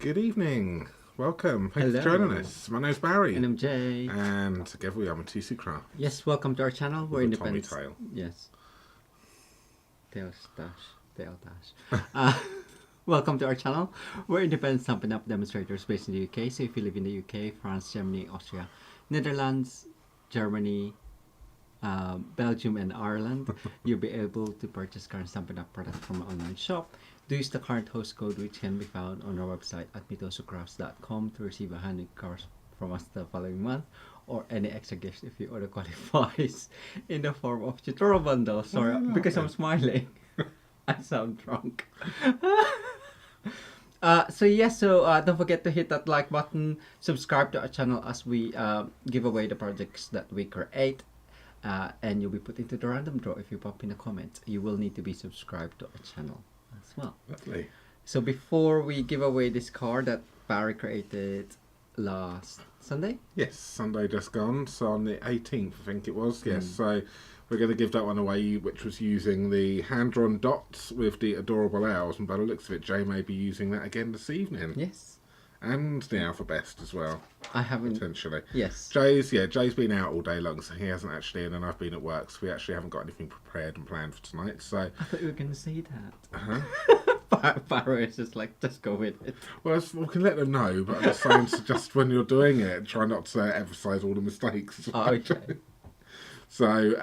Good evening. Welcome. Thanks for joining us. My name's Barry. And I'm Jay. And together we are Mitosu Craft. Yes, welcome to our channel. We're independent. Tommy tail. Yes. Tail dash. Welcome to our channel. We're independent Stampin Up demonstrators based in the UK. So if you live in the UK, France, Germany, Austria, Netherlands, Germany, Belgium and Ireland, you'll be able to purchase current Stampin Up products from our online shop. Do use the current host code which can be found on our website at mitosocrafts.com to receive a handmade card from us the following month, or any extra gifts if your order qualifies in the form of tutorial bundle. Sorry, because I'm smiling. I sound drunk. So don't forget to hit that like button, subscribe to our channel as we give away the projects that we create. And you'll be put into the random draw if you pop in a comment. You will need to be subscribed to our channel as well. Lovely. So before we give away this card that Barry created last Sunday? Yes, Sunday just gone. So on the 18th, I think it was. Yes, so we're going to give that one away, which was using the hand-drawn dots with the adorable owls. And by the looks of it, Jay may be using that again this evening. Yes. And the alphabet as well. I haven't. Potentially. Yes. Jay's been out all day long, so he hasn't actually, and then I've been at work, so we actually haven't got anything prepared and planned for tonight. So I thought you were going to say that. uh-huh. Barry is just like, just go with it. Well, we can let them know, but I'm just saying, just when you're doing it, try not to emphasise all the mistakes. Oh, okay. So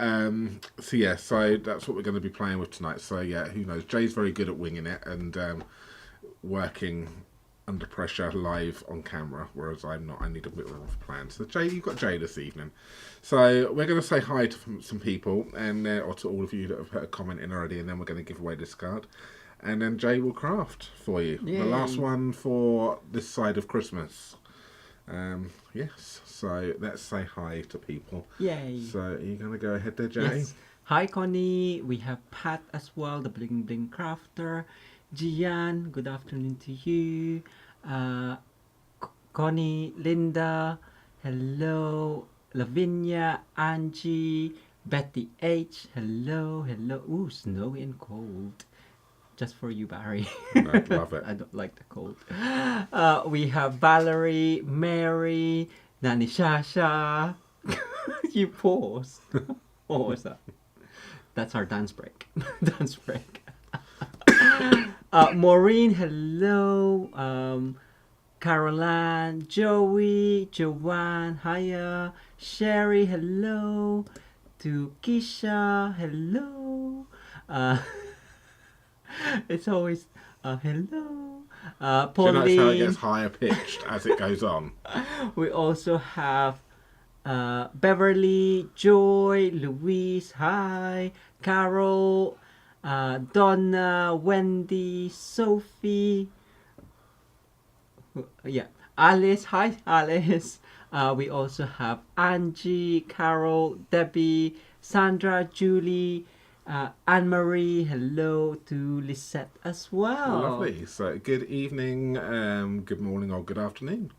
that's what we're going to be playing with tonight. So yeah, who knows? Jay's very good at winging it and working under pressure live on camera, whereas I'm not. I need a bit of a plan. So Jay, you've got Jay this evening. So we're going to say hi to some people, and or to all of you that have put a comment in already, and then we're going to give away this card. And then Jay will craft for you. Yay. The last one for this side of Christmas. Yes, so let's say hi to people. Yay. So are you going to go ahead there, Jay? Yes. Hi, Connie. We have Pat as well, the Bling Bling Crafter. Gian, good afternoon to you. Connie, Linda, hello. Lavinia, Angie, Betty H, hello. Ooh, snowy and cold. Just for you, Barry. I love it. I don't like the cold. We have Valerie, Mary, Nani Shasha. You pause. What was that? That's our dance break. Dance break. Maureen, hello. Caroline, Joey, Joanne, hiya. Sherry, hello. To Keisha, hello. It's always hello. Pauline. Do you notice how it gets higher pitched as it goes on? We also have Beverly, Joy, Louise, hi. Carol, Donna, Wendy, Sophie. Yeah, Alice, hi Alice. We also have Angie, Carol, Debbie, Sandra, Julie, Anne-Marie, hello to Lisette as well. Lovely. So good evening, good morning or good afternoon.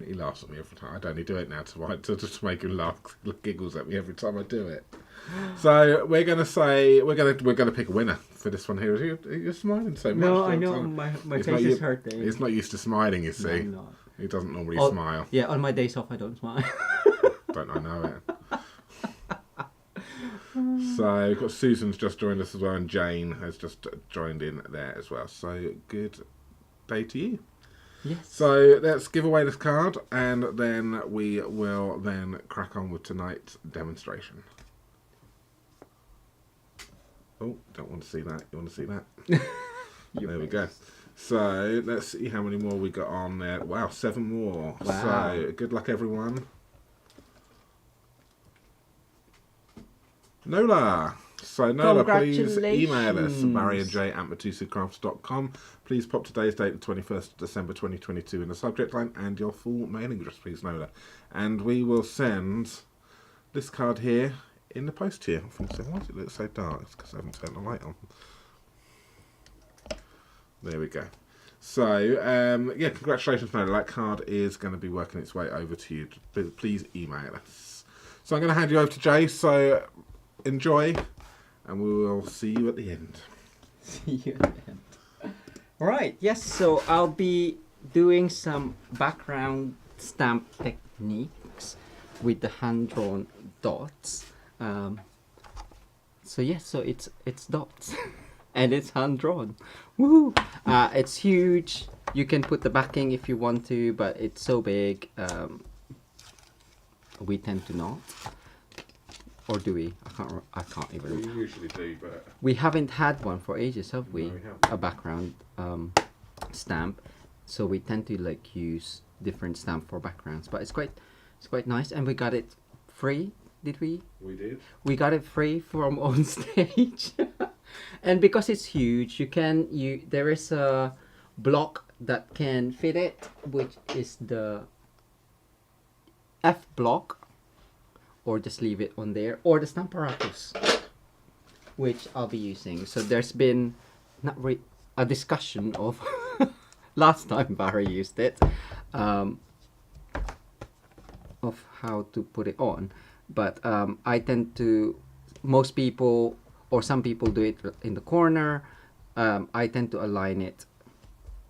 He laughs at me every time. I'd only do it now to make him laugh, giggles at me every time I do it. So we're gonna pick a winner for this one here. You're smiling so much. No, I know my face is hurting. He's not used to smiling, you see. No, I'm not. He doesn't normally smile. Yeah, on my days off I don't smile. Don't I know it? So we've got Susan's just joined us as well, and Jane has just joined in there as well. So good day to you. Yes. So let's give away this card, and then we will then crack on with tonight's demonstration. Oh, don't want to see that. You want to see that? There we go. So let's see how many more we got on there. Wow, 7 more. Wow. So good luck, everyone. Nola. So Nola, please email us, barryandj@mitosocrafts.com. Please pop today's date, the 21st of December 2022 in the subject line, and your full mailing address, please, Nola. And we will send this card here in the post here. Why does it look so dark? It's because I haven't turned the light on. There we go. So, yeah, congratulations, Nola. That card is going to be working its way over to you. Please email us. So I'm going to hand you over to Jay. So enjoy, and we will see you at the end. See you at the end. Alright, yes, so I'll be doing some background stamp techniques with the hand-drawn dots. So yes, so it's dots and it's hand-drawn. Woohoo! It's huge. You can put the backing if you want to, but it's so big. We tend to not. Or do we? I can't even. We usually do, but we haven't had one for ages, have we? No, we haven't. A background stamp, so we tend to like use different stamp for backgrounds. But it's quite nice, and we got it free. Did we? We did. We got it free from on stage, and because it's huge, there is a block that can fit it, which is the F block, or just leave it on there, or the stamp apparatus, which I'll be using. So there's been a discussion of last time Barry used it, of how to put it on, but I tend to, most people or some people do it in the corner. I tend to align it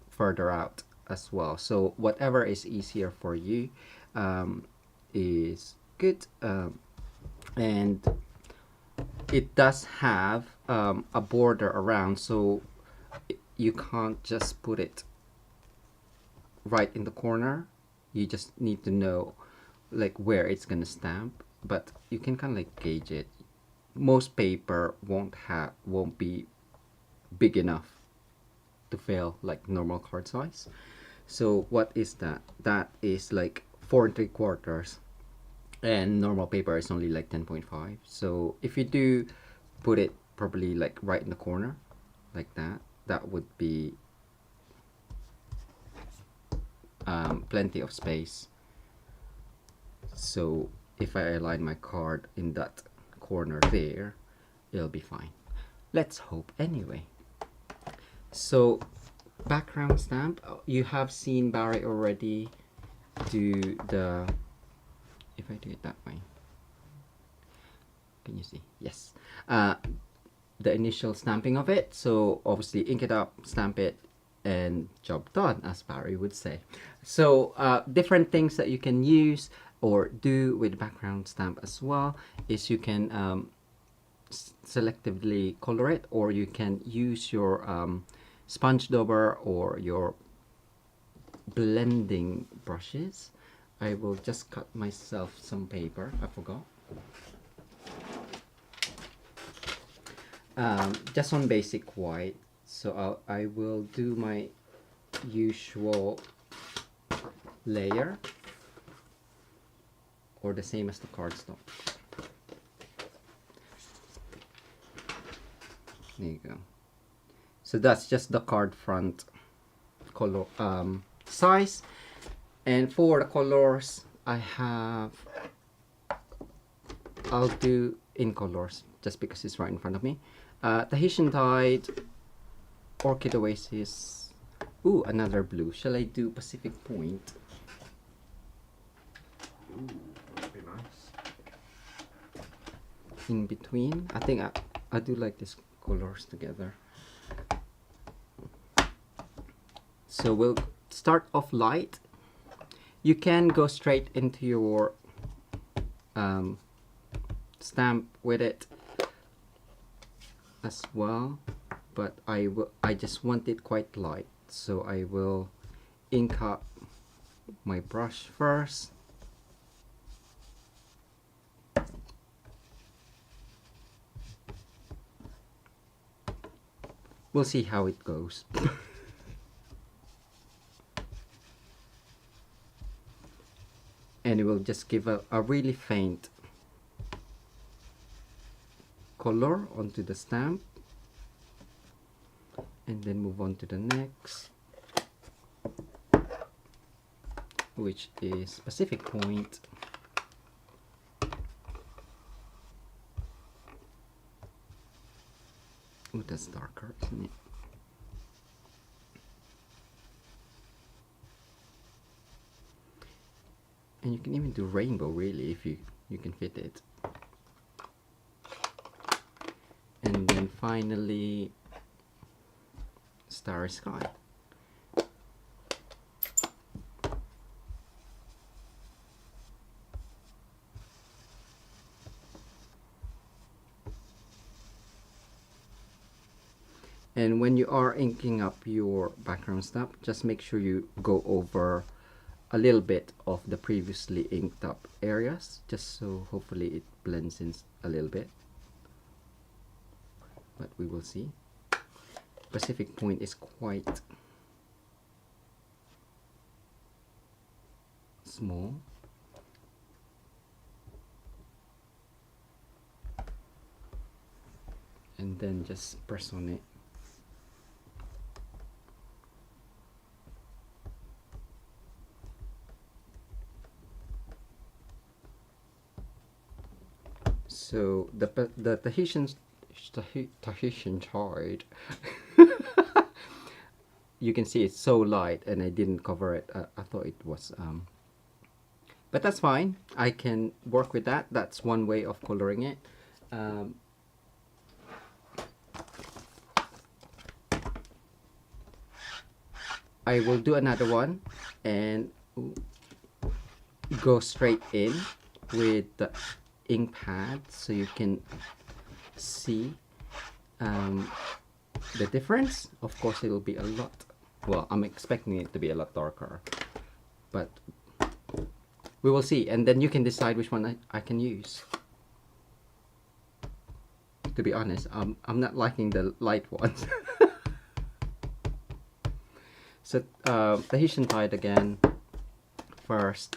further out as well, so whatever is easier for you is good. And it does have a border around, so you can't just put it right in the corner. You just need to know like where it's gonna stamp, but you can kind of like gauge it. Most paper won't be big enough to fill like normal card size. So what is that? That is like 4 3/4, and normal paper is only like 10.5. So if you do put it probably like right in the corner like that, that would be plenty of space. So if I align my card in that corner there, it'll be fine. Let's hope anyway. So background stamp, you have seen Barry already do the, if I do it that way, can you see? Yes. The initial stamping of it. So obviously ink it up, stamp it, and job done, as Barry would say. So different things that you can use or do with background stamp as well is you can selectively color it, or you can use your sponge dauber or your blending brushes. I will just cut myself some paper, I forgot. Just on basic white, so I will do my usual layer, or the same as the cardstock. There you go. So that's just the card front color size. And for the colors, I'll do in colors just because it's right in front of me. Tahitian Tide, Orchid Oasis. Ooh, another blue. Shall I do Pacific Point? Ooh, that'd be nice. In between, I think I do like these colors together. So we'll start off light. You can go straight into your stamp with it as well, but I just want it quite light, so I will ink up my brush first. We'll see how it goes. And it will just give a really faint color onto the stamp, and then move on to the next, which is Pacific Point. Oh, that's darker, isn't it? And you can even do rainbow, really, if you can fit it. And then finally, Starry Sky. And when you are inking up your background stuff, just make sure you go over a little bit of the previously inked up areas, just so hopefully it blends in a little bit. But we will see. Pacific Point is quite small. And then just press on it. So the Tahitian chart, you can see it's so light, and I didn't cover it. I thought it was, but that's fine. I can work with that. That's one way of coloring it. I will do another one and go straight in with the ink pad so you can see the difference. Of course, it'll be a lot, well, I'm expecting it to be a lot darker, but we will see, and then you can decide which one I can use. To be honest, I'm not liking the light ones. So Tahitian tide again first.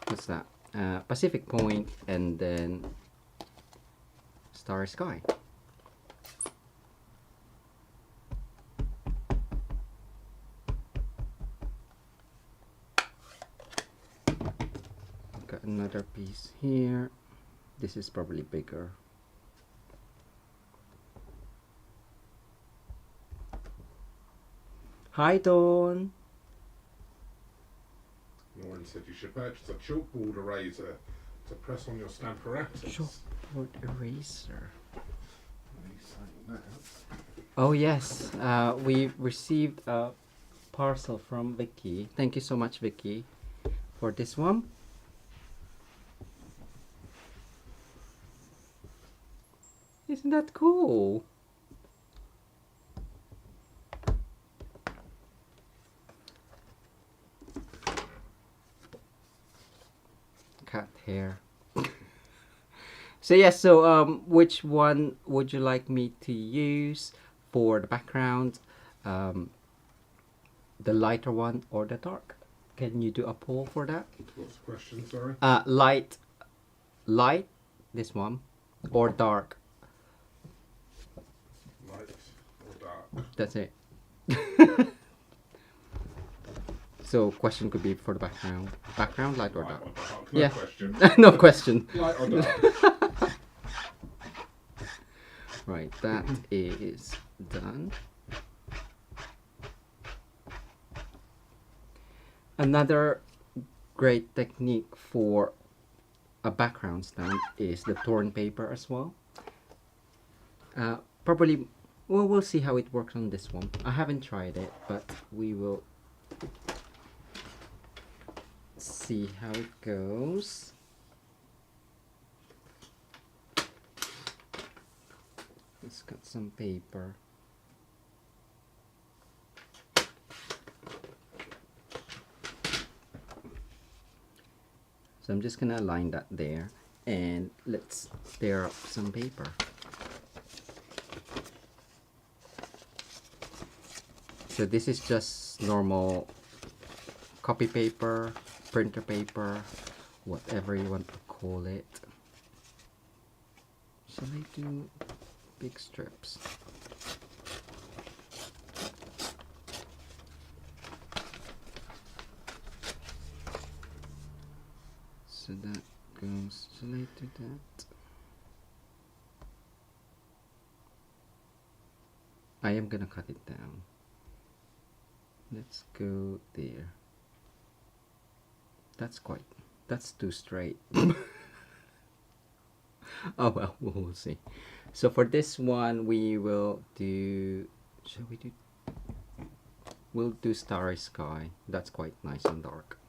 What's that? Pacific Point, and then Starry Sky. Got another piece here. This is probably bigger. Hi, Dawn. Lauren said you should purchase a chalkboard eraser to press on your stamp apparatus. Chalkboard eraser. He's saying that. Oh yes, we received a parcel from Vicky. Thank you so much, Vicky, for this one. Isn't that cool? Cat hair. So yes, so which one would you like me to use for the background? The lighter one or the dark? Can you do a poll for that? What's the question, sorry? Light, this one, or dark? Light or dark? That's it. So question could be for the background. Background, light or dark? No yeah. question. No question. Light or dark? Right, that is done. Another great technique for a background stamp is the torn paper as well. Probably, well, we'll see how it works on this one. I haven't tried it, but we will see how it goes. Let's cut some paper. So I'm just gonna align that there, and let's tear up some paper. So this is just normal copy paper, printer paper, whatever you want to call it. Shall I do big strips? So that goes, shall I do that? I am gonna cut it down. Let's go there. That's too straight. Oh well, we'll see. So for this one we will do, we'll do Starry Sky. That's quite nice and dark.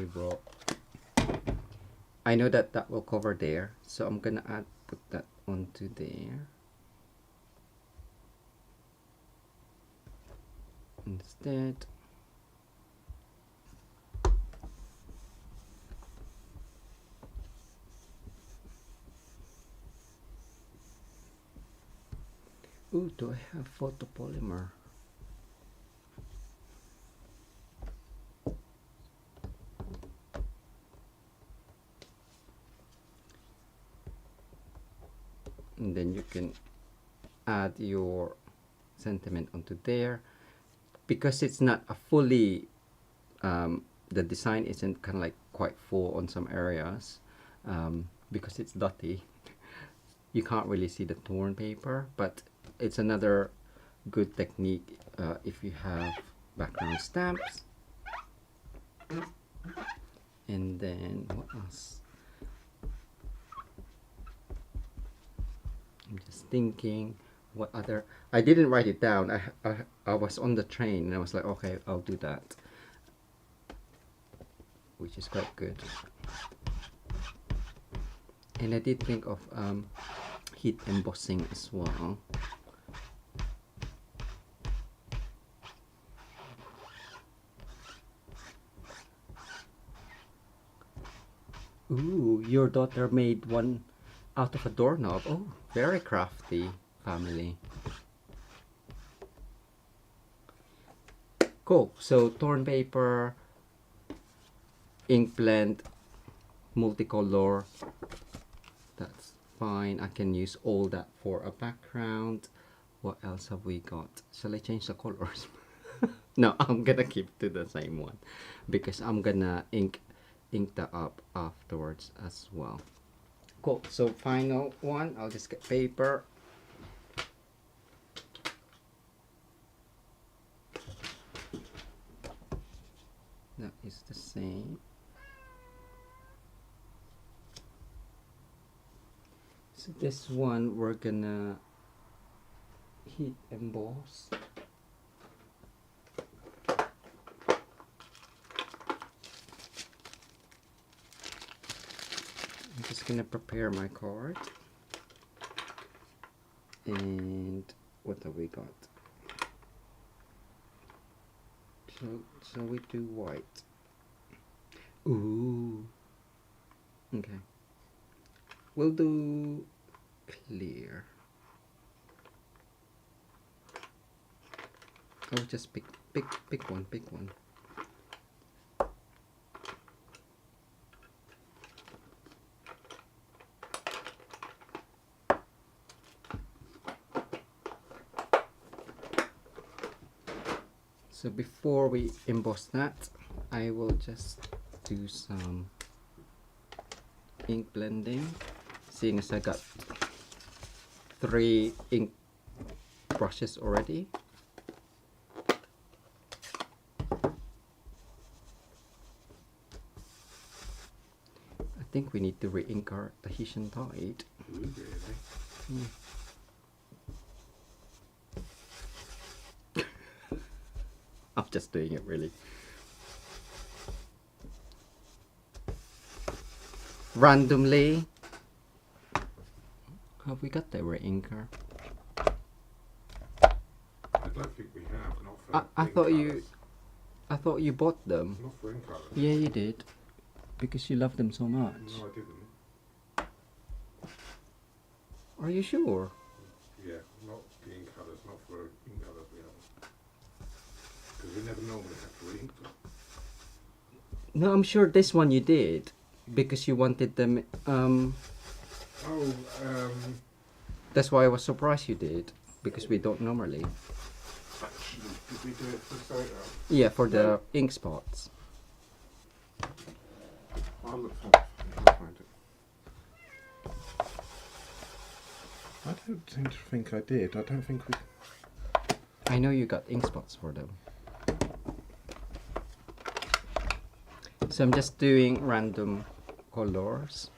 wrote. I know that that will cover there, so I'm gonna put that onto there instead. Ooh, do I have photopolymer? And then you can add your sentiment onto there, because it's not a fully the design isn't kind of like quite full on some areas, because it's dotty. You can't really see the torn paper, but it's another good technique if you have background stamps. And then what else? I'm just thinking what other. I didn't write it down. I was on the train and I was like, okay, I'll do that, which is quite good. And I did think of heat embossing as well. Ooh, your daughter made one out of a doorknob. Oh, very crafty family. Cool. So torn paper, ink blend, multicolor. That's fine. I can use all that for a background. What else have we got? Shall I change the colors? No, I'm gonna keep to the same one because I'm gonna ink that up afterwards as well. Cool. So final one, I'll just get paper. That is the same. So this one we're gonna heat emboss. I'm just gonna prepare my card. And what have we got? So we do white. Ooh. Okay. We'll do clear. I'll just pick one. So before we emboss that, I will just do some ink blending, seeing as I got 3 ink brushes already. I think we need to re-ink our Tahitian Tide. I'm just doing it really. Randomly. Have we got the re-inker? I don't think we have. Not for I ink thought colours. I thought you bought them. Not for ink colours. Yeah, you did. Because you love them so much. No, I didn't. Are you sure? Yeah, not the ink colours, not for ink colours we haven't. Because we never normally have to re-ink them. No, I'm sure this one you did. Because you wanted them, that's why I was surprised you did. Because we don't normally. Actually, did we do it for Soriano? Yeah, for the ink spots. I'll look for it. I'll find it. I don't seem to think I did. I don't think we... I know you got ink spots for them. So I'm just doing random colors.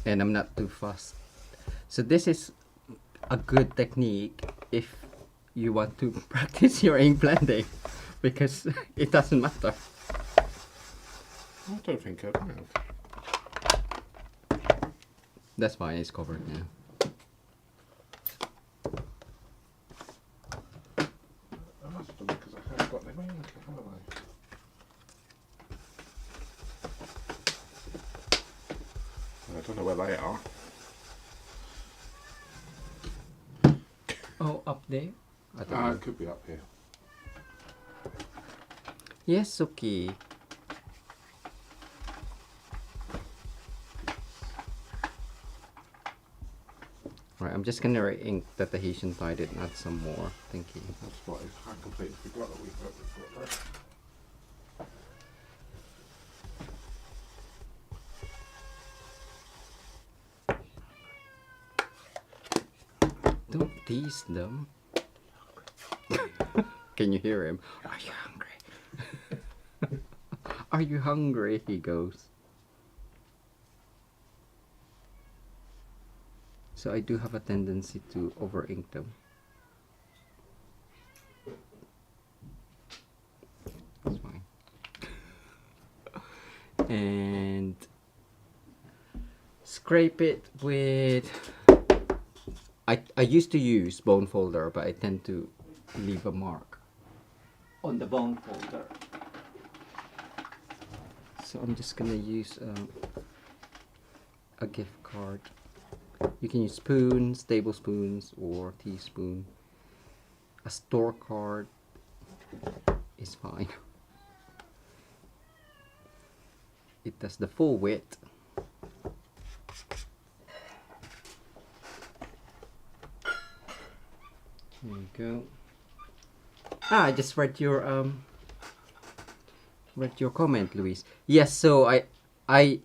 and I'm not too fast. So this is a good technique if you want to practice your ink blending, because it doesn't matter. I don't think I have. That's why it's covered now. I must have done because I have got them in, haven't I don't know where they are. Oh, up there? I don't know. It could be up here. Yes, okay. Right, I'm just gonna ink the Tahitian tide and add some more. Thank you. That's what I completely forgot that we've got that. Don't tease them. Can you hear him? Are you hungry? Are you hungry? He goes. So I do have a tendency to over ink them. That's fine. And scrape it with... I used to use bone folder, but I tend to leave a mark on the bone folder. So I'm just gonna use a gift card. You can use spoons, tablespoons, or teaspoon. A store card is fine. It does the full width. There you go. I just read your comment, Luis. Yes, so I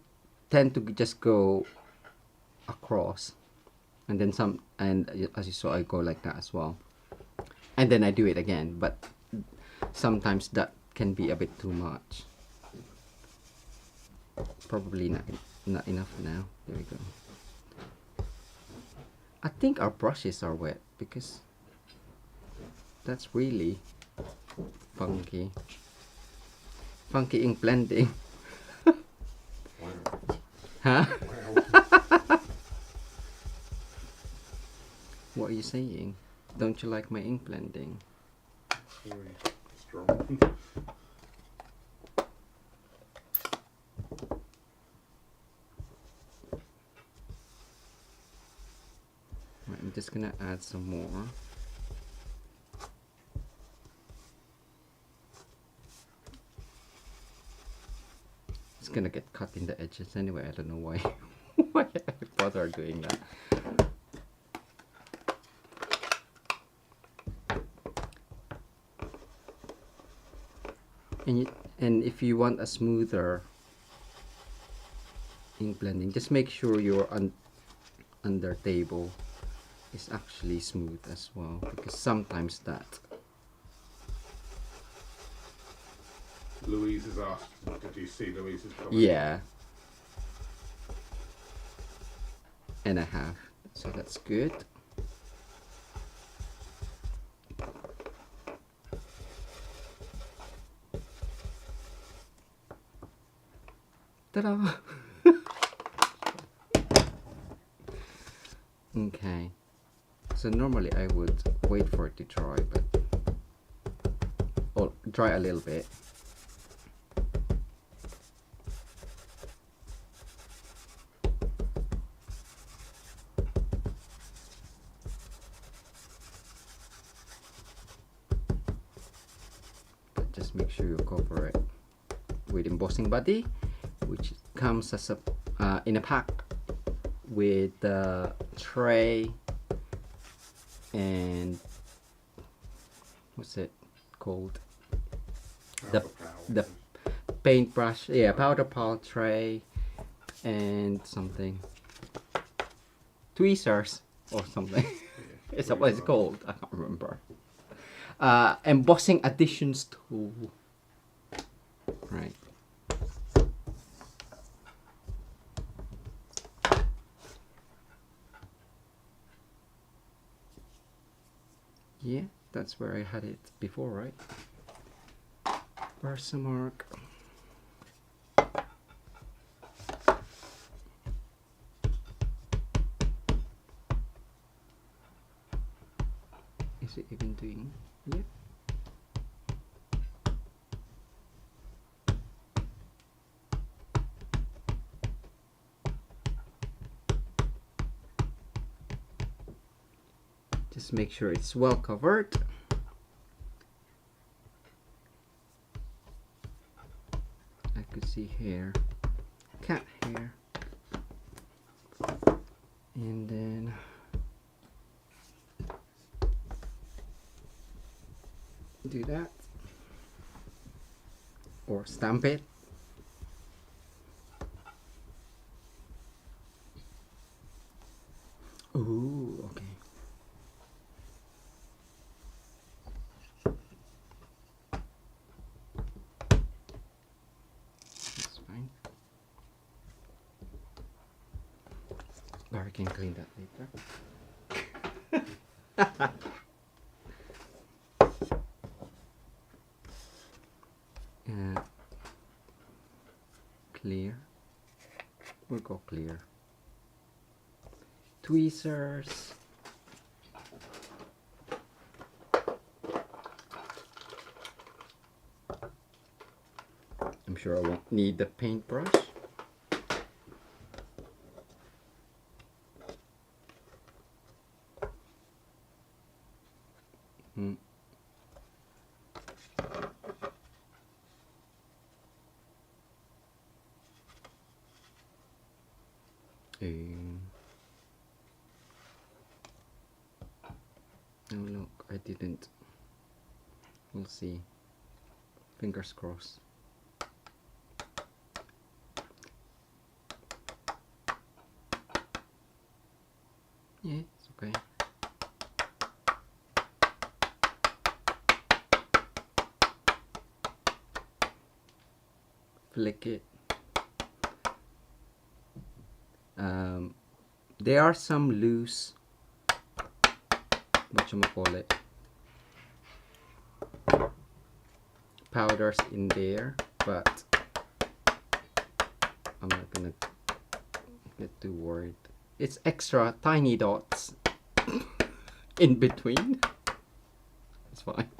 tend to just go across, and then some, and as you saw, I go like that as well, and then I do it again, but sometimes that can be a bit too much. Probably not enough now. There we go. I think our brushes are wet because that's really funky ink blending. Huh? What are you saying? Don't you like my ink blending? Very strong. Right, I'm just gonna add some more. It's gonna get cut in the edges anyway. I don't know why why I bother doing that. And if you want a smoother ink blending, just make sure your under table is actually smooth as well, because sometimes that. Louise has asked, did you see Louise's comment? Yeah. And I have, so that's good. Ta-da! Okay. So normally I would wait for it to dry, but dry a little bit. But just make sure you cover it with embossing buddy, which comes as a in a pack with the tray and what's it called? The paintbrush, yeah, powder pal tray and something, tweezers or something. Is that what it's called? I can't remember. Embossing additions tool. Right. Yeah, that's where I had it before, right? Where's the mark? Is it even doing? Yeah. Just make sure it's well covered. I could see hair, cat hair, and then do that or stamp it. Ooh, okay. That's fine. Or I can clean that later. Clear. We'll go clear. Tweezers. I'm sure I won't need the paintbrush. Oh look, I didn't. We'll see. Fingers crossed. Yeah, it's okay. Flick it. There are some loose, whatchamacallit, powders in there, but I'm not gonna get too worried. It's extra tiny dots in between. It's fine.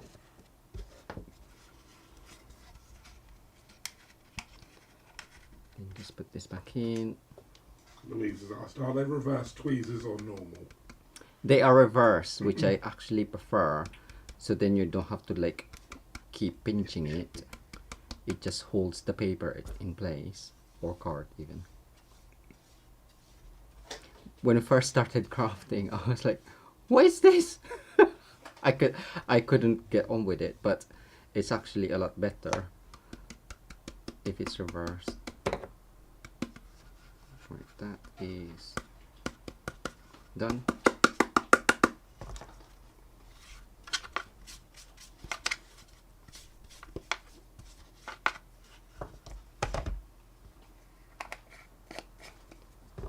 And just put this back in. Louise has asked, are they reverse tweezers or normal? They are reverse, which I actually prefer. So then you don't have to like keep pinching it. It just holds the paper in place, or card even. When I first started crafting, I was like, what is this? I couldn't get on with it, but it's actually a lot better if it's reversed. Right, that is done.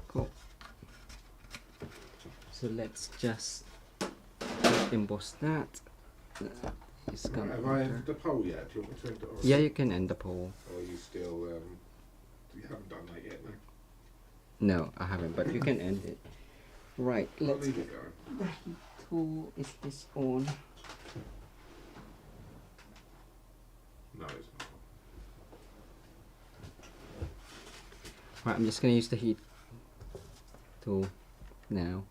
Cool. So let's just emboss that. It's Right, have I ended the poll yet? Do you want me to end it? Or yeah, you can end the poll. Or are you still, you haven't done that yet, no? No, I haven't, but you can end it. Right, I'll let's leave get it going. the heat tool. Is this on? No, it's not. Right, I'm just gonna use the heat tool now.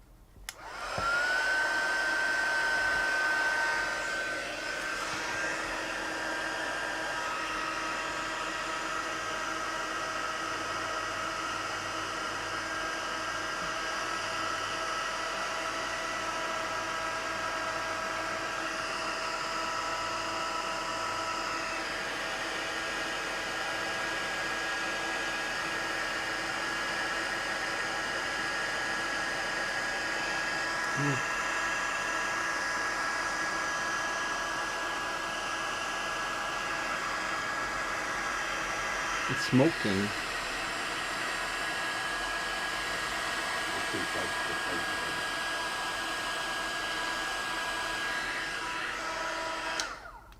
It's smoking.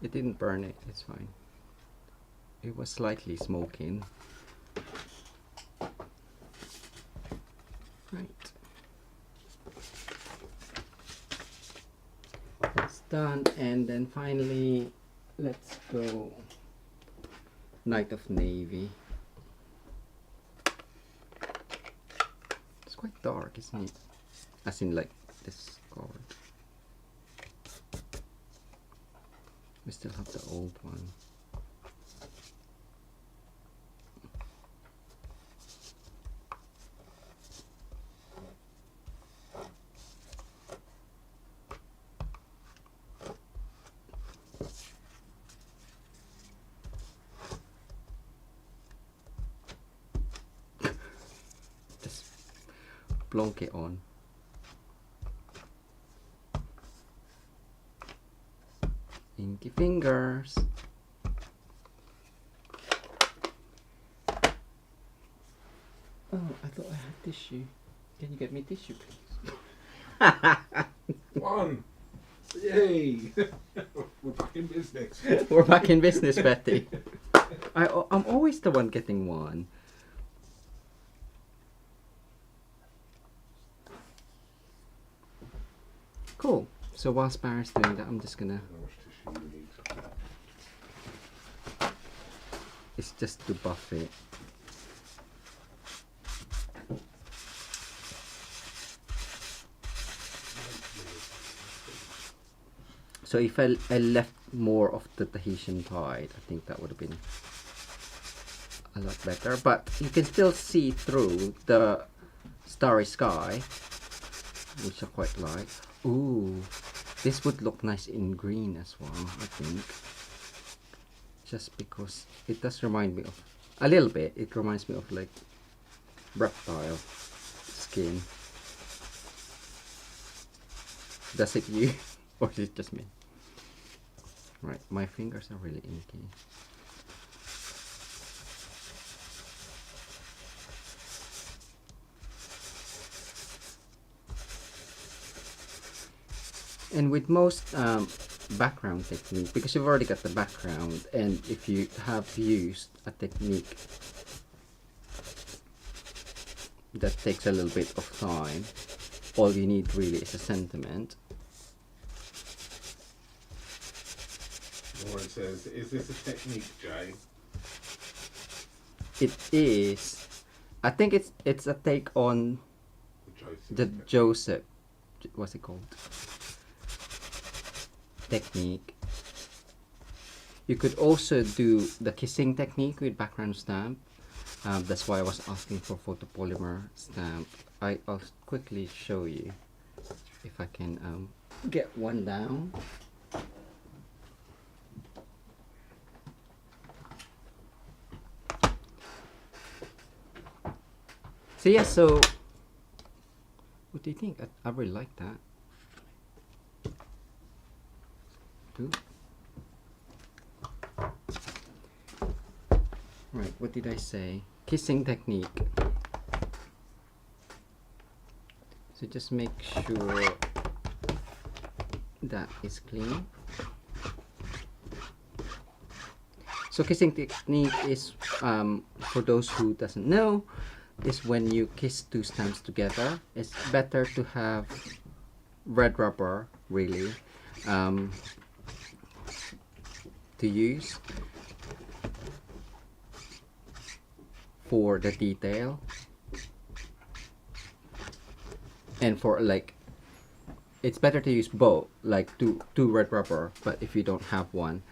It didn't burn it, it's fine. It was slightly smoking. Right. That's done, and then finally, let's go Knight of Navy. It's quite dark, isn't it? As in like this card. We still have the old one. Just plonk it on. Inky fingers. Oh, I thought I had tissue. Can you get me tissue, please? One! Yay! We're back in business. We're back in business, Betty. I'm always the one getting one. Cool. So while Sparrow's doing that, I'm just gonna... How much tissue you need? It's just to buff it. So if I left more of the Tahitian tide, I think that would have been a lot better. But you can still see through the starry sky, which I quite like. Ooh, this would look nice in green as well, I think. Just because it does remind me of, a little bit, it reminds me of like reptile skin. Does it you? Or is it just me? Right, my fingers are really inky. And with most background technique, because you've already got the background, and if you have used a technique that takes a little bit of time, all you need really is a sentiment. Lauren says, is this a technique, Jay? It is. I think it's a take on the Joseph, what's it called? Technique. You could also do the kissing technique with background stamp. That's why I was asking for photopolymer stamp. I'll quickly show you if I can get one down. So yeah, so what do you think? I really like that. Too. Right, what did I say? Kissing technique. So just make sure that is clean. So kissing technique is, for those who doesn't know, is when you kiss two stamps together. It's better to have red rubber, really, to use for the detail, and for like, it's better to use both, like two red rubber, but if you don't have one,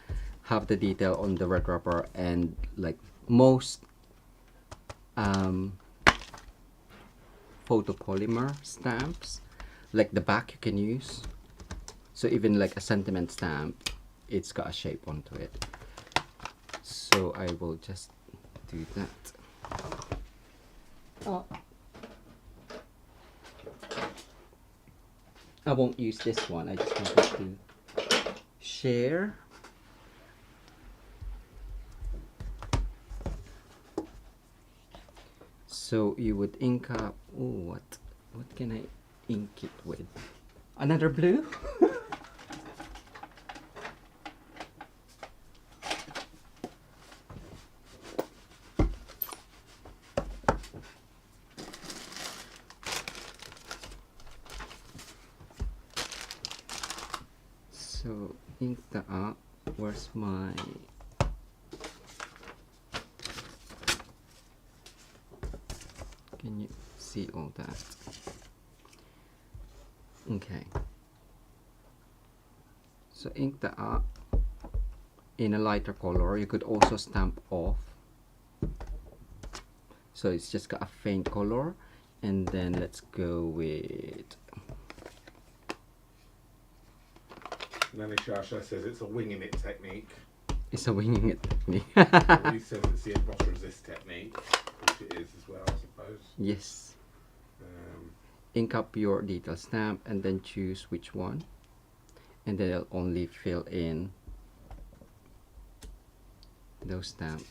have the detail on the red rubber. And like most photopolymer stamps, like the back you can use, so even like a sentiment stamp, it's got a shape onto it. So I will just do that. Oh, I won't use this one, I just wanted to share. So you would ink up, oh, what can I ink it with? Another blue? So ink that up. Where's my... Can you see all that? Okay. So ink that up in a lighter color. You could also stamp off. So it's just got a faint color. And then let's go with... Nanny Shasha says it's a winging it technique. It's a winging it technique. He says it's the emboss resist technique, which it is as well, I suppose. Yes. Ink up your detail stamp and then choose which one. And then it'll only fill in those stamps.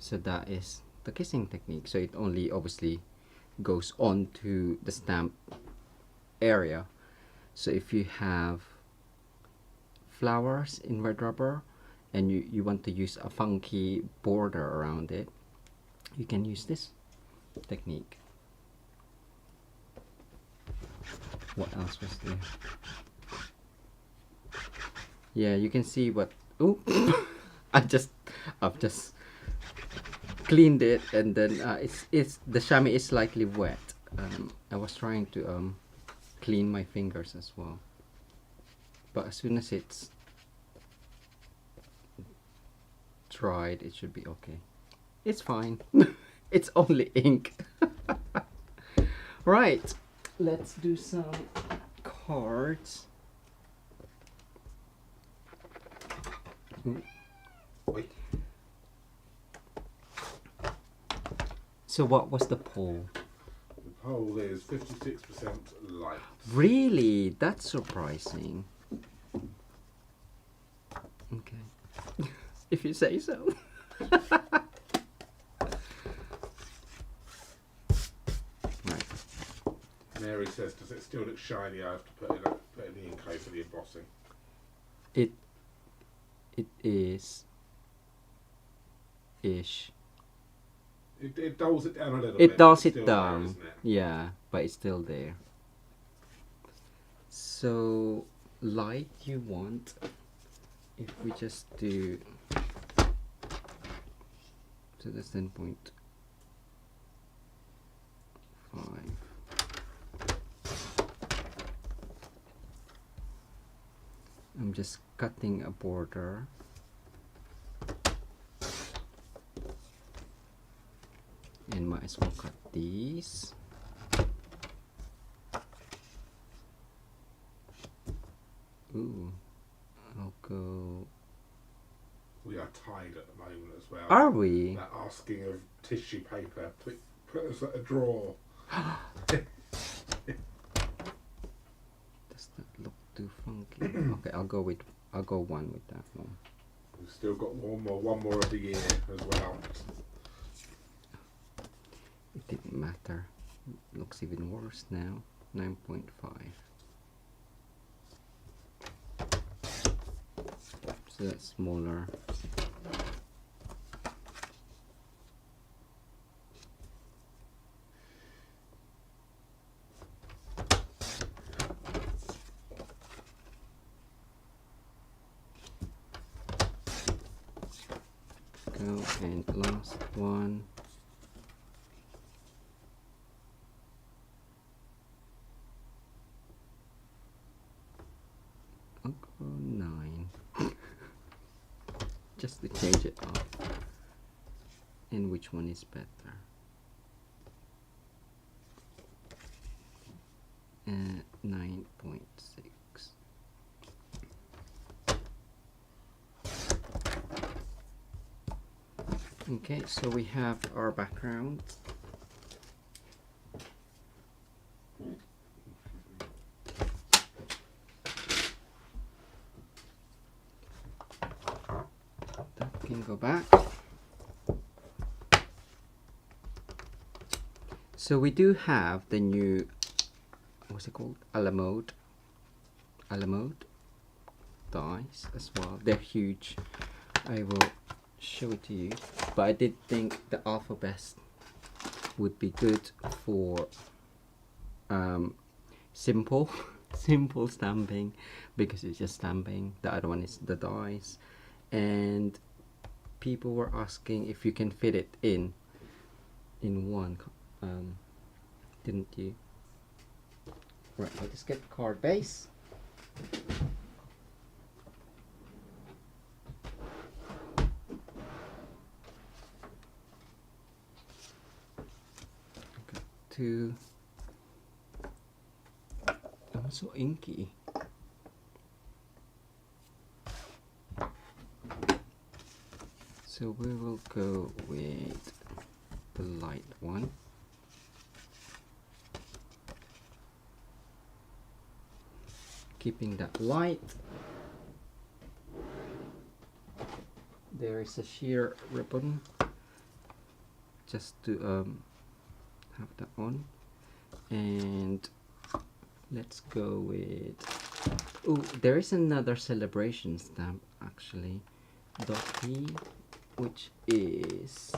So that is the kissing technique. So it only obviously goes on to the stamp area. So if you have flowers in red rubber and you want to use a funky border around it, you can use this technique. What else was there? Yeah, you can see what... Oh, I've just cleaned it, and then it's the chamois is slightly wet. I was trying to clean my fingers as well, but as soon as it's dried, it should be okay. It's fine. It's only ink. Right, let's do some cards. Wait. So what was the poll? The poll is 56% light. Really? That's surprising. Okay. If you say so. Right. Mary says, does it still look shiny? I have to put in the ink over the embossing. It is ish. It dulls it down a little bit. It dulls It's it still down. there, isn't it? Yeah, but it's still there. So light you want, if we just do, so that's 10.5. I'm just cutting a border. And might as well cut these. Ooh, I'll go. We are tied at the moment as well. Are we? That asking of tissue paper, put us at a draw. Does that look too funky? Okay, I'll go one with that one. We've still got one more of the year as well. It didn't matter. It looks even worse now. 9.5. So that's smaller. Go, and last one. I'll go 9. Just to change it up. And which one is better? 9.6. Okay, so we have our background. That can go back. So we do have the new, what's it called? Alamode dies as well. They're huge. I will show it to you, but I did think the Alpha Best would be good for simple simple stamping because it's just stamping. The other one is the dies. And people were asking if you can fit it in one, didn't you? Right, I'll just get the card base. Got two. Oh, so inky. So we will go with the light one. Keeping that light. There is a sheer ribbon just to have that on. And let's go with, oh, there is another celebration stamp actually, Dotty, which is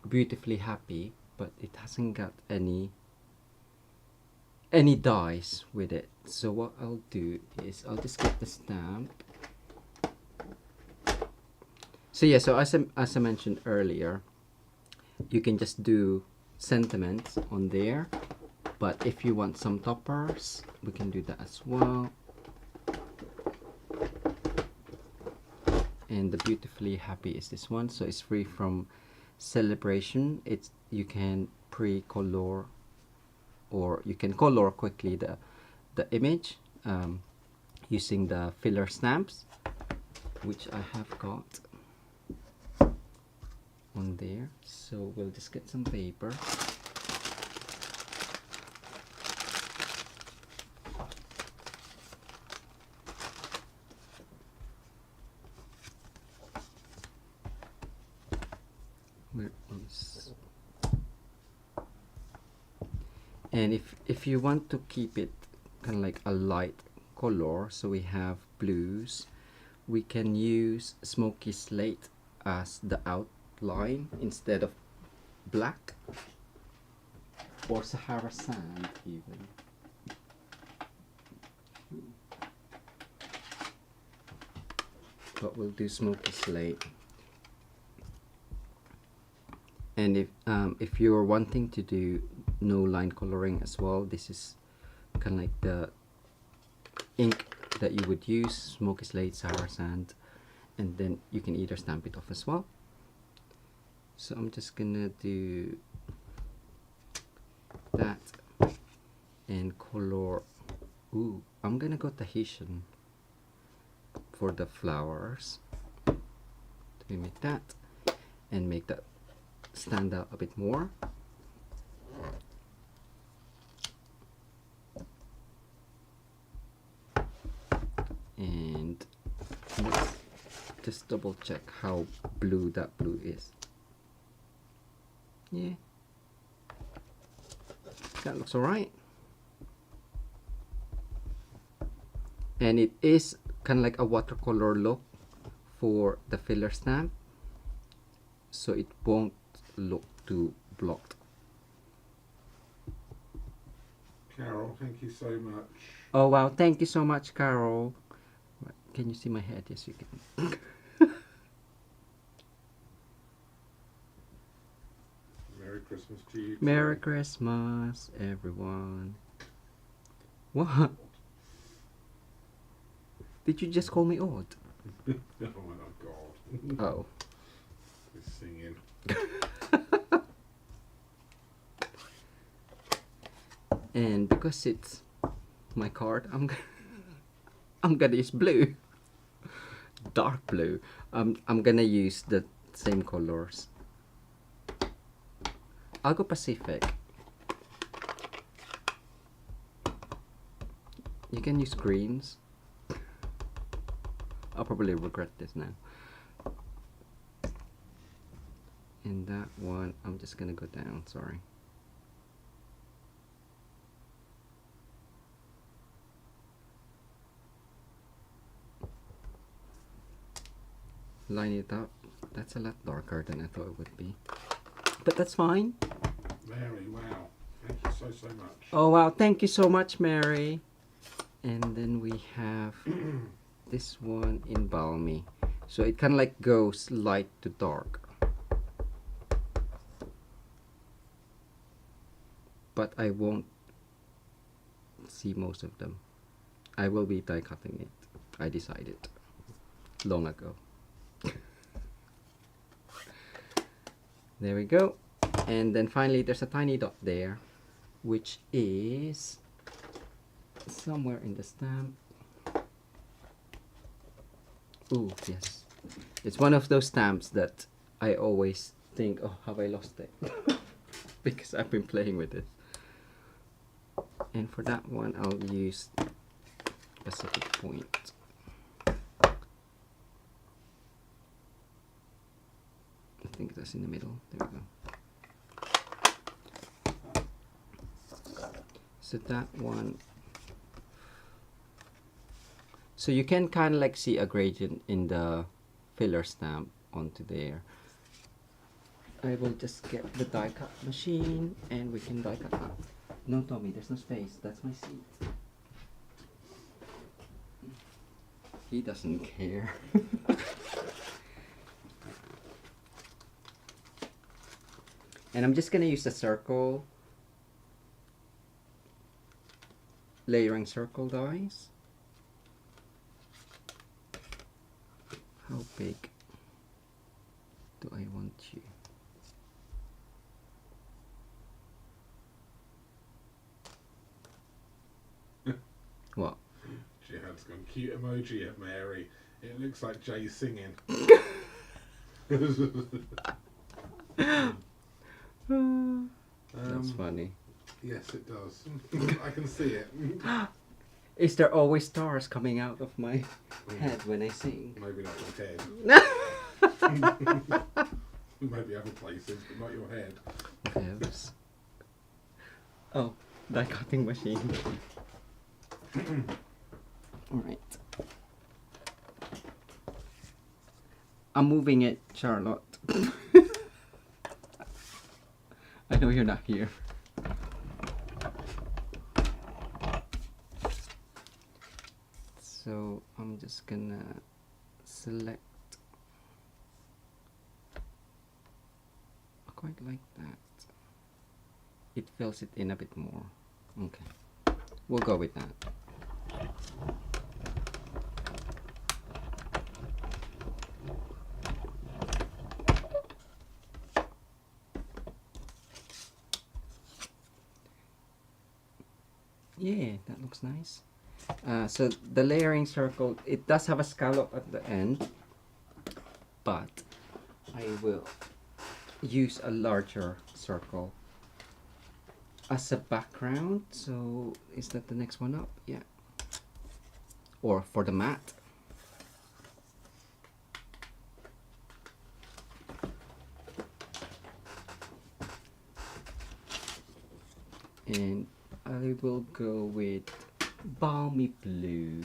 beautifully happy, but it hasn't got any dies with it. So what I'll do is I'll just get the stamp. So yeah, so as I mentioned earlier, you can just do sentiments on there, but if you want some toppers, we can do that as well. And the beautifully happy is this one, so it's free from celebration. It's, you can pre-color, or you can color quickly the image using the filler stamps, which I have got on there. So we'll just get some paper. Where is, and if you want to keep it kind of like a light color, so we have blues, we can use smoky slate as the outline instead of black, or Sahara sand even. But we'll do smoky slate. And if you're wanting to do no line coloring as well, this is kind of like the ink that you would use, smoky slate, Sahara sand, and then you can either stamp it off as well. So I'm just gonna do that and color. Ooh, I'm gonna go Tahitian for the flowers to mimic that and make that stand out a bit more. And let's just double check how blue that blue is. Yeah, that looks alright. And it is kind of like a watercolor look for the filler stamp, so it won't look too blocked. Carol, thank you so much. Oh wow, thank you so much, Carol. Can you see my head? Yes, you can. Merry Christmas to you. Merry Christmas, everyone. What? Did you just call me odd? Oh my God. Oh. He's singing. And because it's my card, I'm gonna use blue. Dark blue. I'm gonna use the same colors. I'll go Pacific. You can use greens. I'll probably regret this now. And that one, I'm just gonna go down, sorry. Line it up. That's a lot darker than I thought it would be. But that's fine. Mary, wow. Thank you so much. Oh wow, thank you so much, Mary. And then we have this one in balmy. So it kind of like goes light to dark. But I won't see most of them. I will be die cutting it. I decided long ago. There we go. And then finally there's a tiny dot there, which is somewhere in the stamp. Ooh, yes. It's one of those stamps that I always think, oh, have I lost it? Because I've been playing with it. And for that one, I'll use Pacific Point. I think that's in the middle. There we go. So that one. So you can kind of like see a gradient in the filler stamp onto there. I will just get the die cut machine and we can die cut that. No, Tommy, there's no space. That's my seat. He doesn't care. And I'm just gonna use the circle, layering circle dies. How big do I want you? What? Jihad's gone cute emoji at Mary. It looks like Jay's singing. That's funny. Yes, it does. I can see it. Is there always stars coming out of my head when I sing? Maybe not your head. Maybe other places, but not your head. Yes. Oh, die cutting machine. Alright. I'm moving it, Charlotte. I know you're not here. So I'm just gonna select. I quite like that. It fills it in a bit more. Okay, we'll go with that. Yeah, that looks nice. So the layering circle, it does have a scallop at the end, but I will use a larger circle as a background. So is that the next one up? Yeah. Or for the mat. And I will go with balmy blue.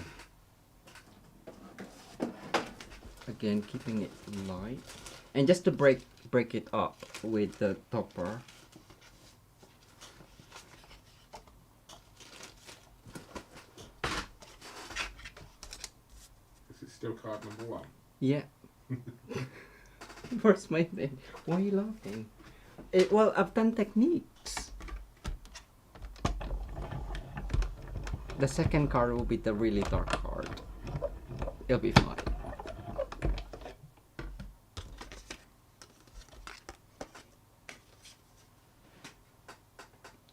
Again, keeping it light. And just to break it up with the topper. Is it still card number 1? Yeah. Where's my thing? Why are you laughing? Well, I've done techniques. The second card will be the really dark card. It'll be fine.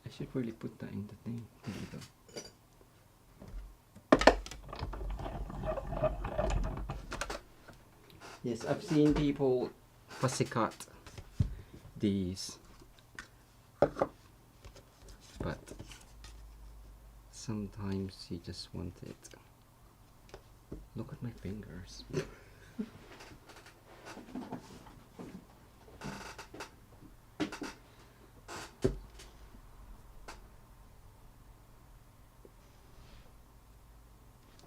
I should really put that in the thing. There you go. Yes, I've seen people fussy cut these, but sometimes you just want it. Look at my fingers.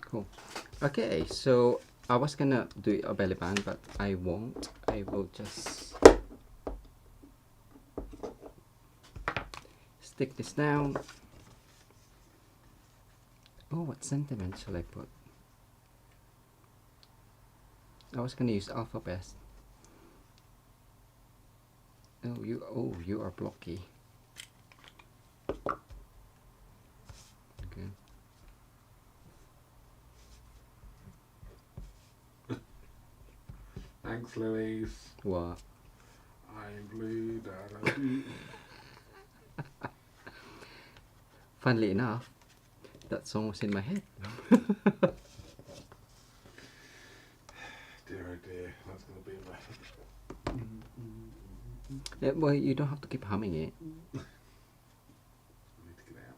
Cool. Okay, so I was gonna do a belly band, but I won't. I will just stick this down. Oh, what sentiment shall I put? I was gonna use alphabet. Oh, you are blocky. Okay. Thanks, Louise. What? I'm blue, da, da, doo. Funnily enough, that song was in my head. Dear oh dear, that's going to be a mess. Yeah, well, you don't have to keep humming it. I need to get it out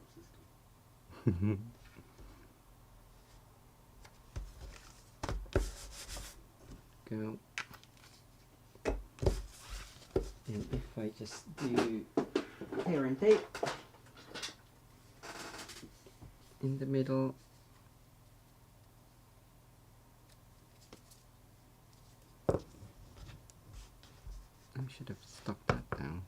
of the system. Go. And if I just do hair and tape in the middle. I should have stuck that down.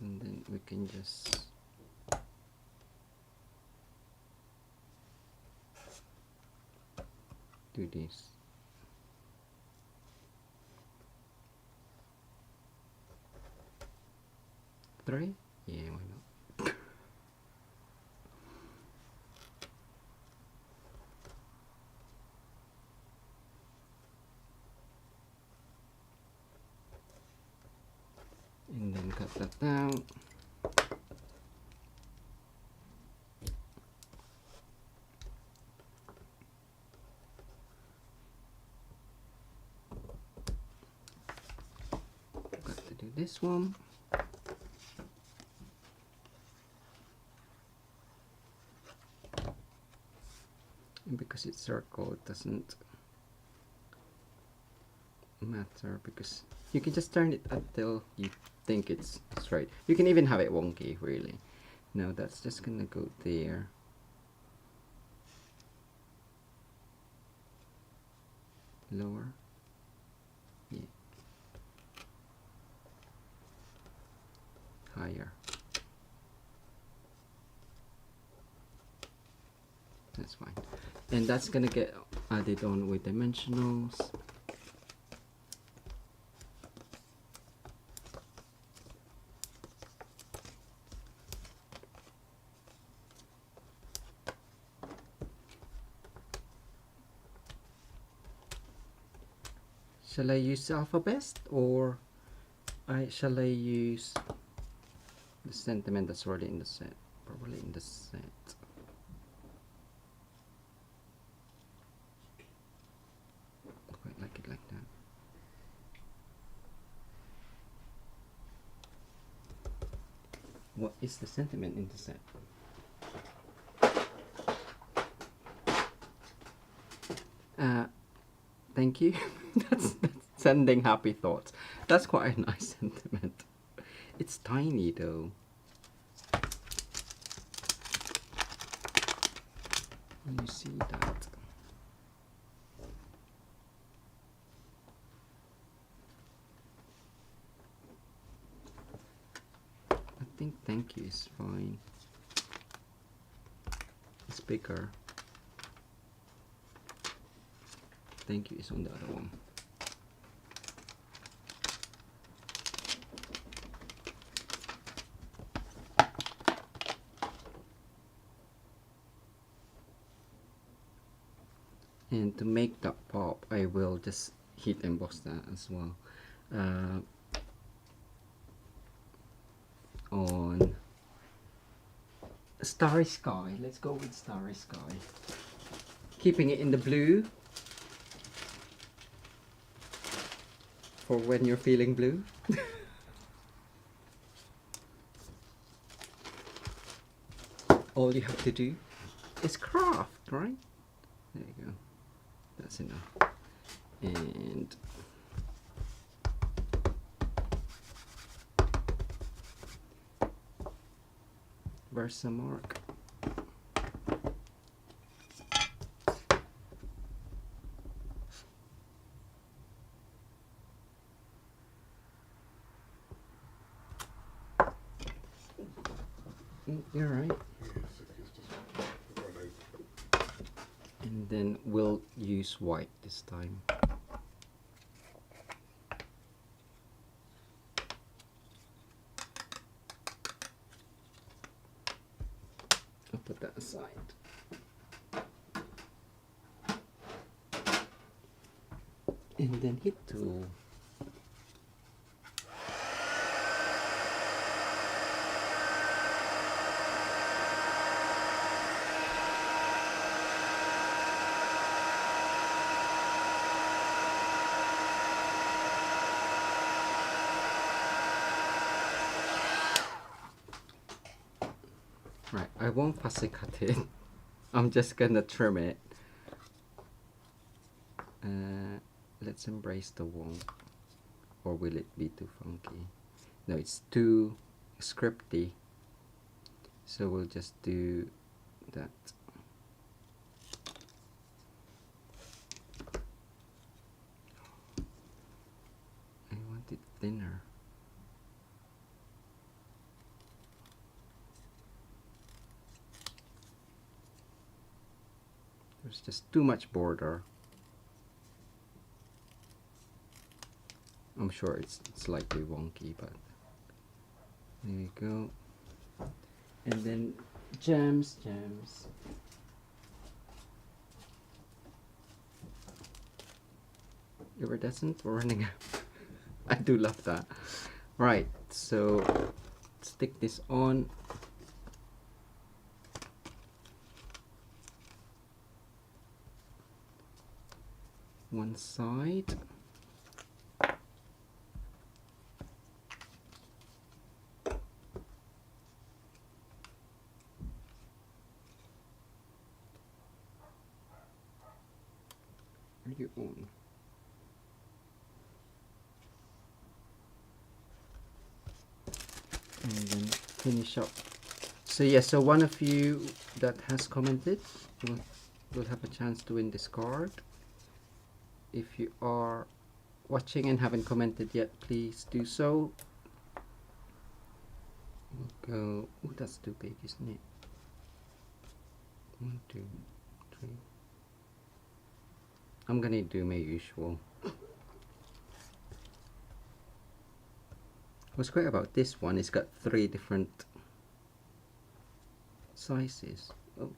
And then we can just do this. Three? Yeah, why not? And then cut that down. Got to do this one. And because it's circle, it doesn't matter, because you can just turn it until you think it's straight. You can even have it wonky, really. No, that's just gonna go there. Lower. Yeah. Higher. That's fine. And that's gonna get added on with dimensionals. Shall I use alphabet, or shall I use the sentiment that's already in the set? Probably in the set. Quite like it like that. What is the sentiment in the set? Thank you. that's sending happy thoughts. That's quite a nice sentiment. It's tiny though. You see that? I think thank you is fine. It's bigger. Thank you is on the other one. And to make that pop, I will just heat emboss that as well. On Starry Sky. Let's go with Starry Sky. Keeping it in the blue for when you're feeling blue. All you have to do is craft, right? There you go. That's enough. And Versamark. You're right. And then we'll use white this time. I'll put that aside. And then hit tool. Right, I won't fussy cut it. I'm just gonna trim it. Let's embrace the wonk. Or will it be too funky? No, it's too scripty. So we'll just do that. I want it thinner. There's just too much border. I'm sure it's slightly wonky, but there you go. And then gems. Iridescent, we're running out. I do love that. Right, so stick this on. One side. Are you on? And then finish up. So yeah, so one of you that has commented will have a chance to win this card. If you are watching and haven't commented yet, please do so. We'll go. Oh, that's too big, isn't it? 1, 2, 3. I'm gonna do my usual. What's great about this one, it's got 3 different sizes. Oh,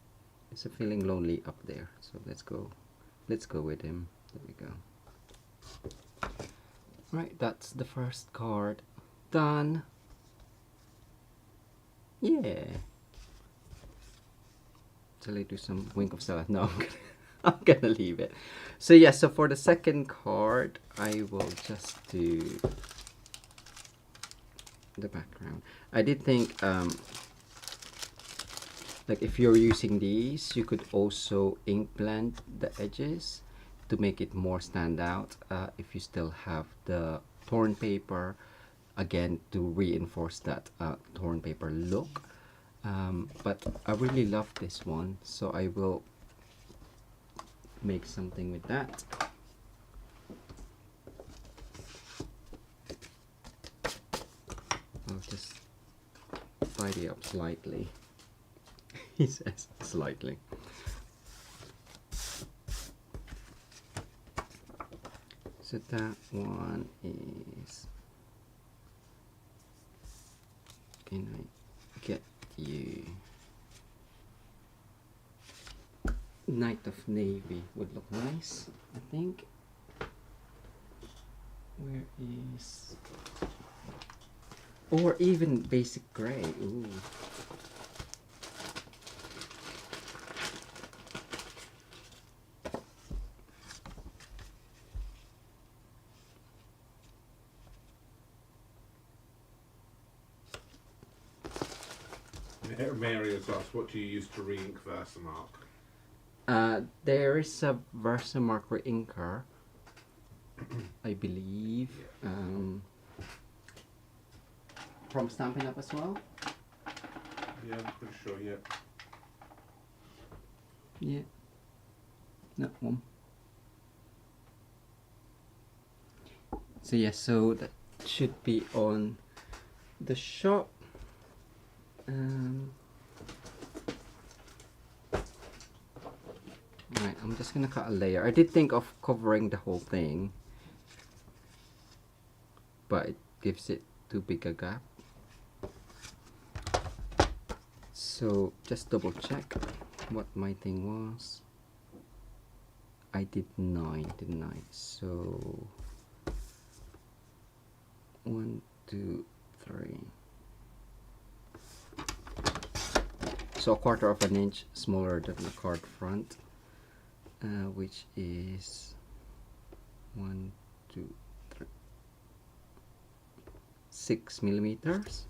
it's a feeling lonely up there. So let's go with him. There we go. Right, that's the first card done. Yeah. Shall I do some wink of salad? No, I'm gonna leave it. So yeah, so for the second card, I will just do the background. I did think like if you're using these, you could also ink blend the edges to make it more stand out. If you still have the torn paper, again to reinforce that torn paper look. But I really love this one, so I will make something with that. I'll just tidy up slightly. He says slightly. So that one is, can I get you? Night of Navy would look nice, I think. Where is, or even basic gray. Ooh. Mary has asked, what do you use to re-ink Versamark? There is a Versamark re-inker, I believe, from Stampin' Up as well. Yeah, I'm pretty sure, yeah. Yeah, that one. So yeah, so that should be on the shop. Alright, I'm just gonna cut a layer. I did think of covering the whole thing, but it gives it too big a gap. So just double check what my thing was. I did 9, didn't I? So 1, 2, 3. So a quarter of an inch smaller than the card front, which is 1, 2, 3, 6 millimeters.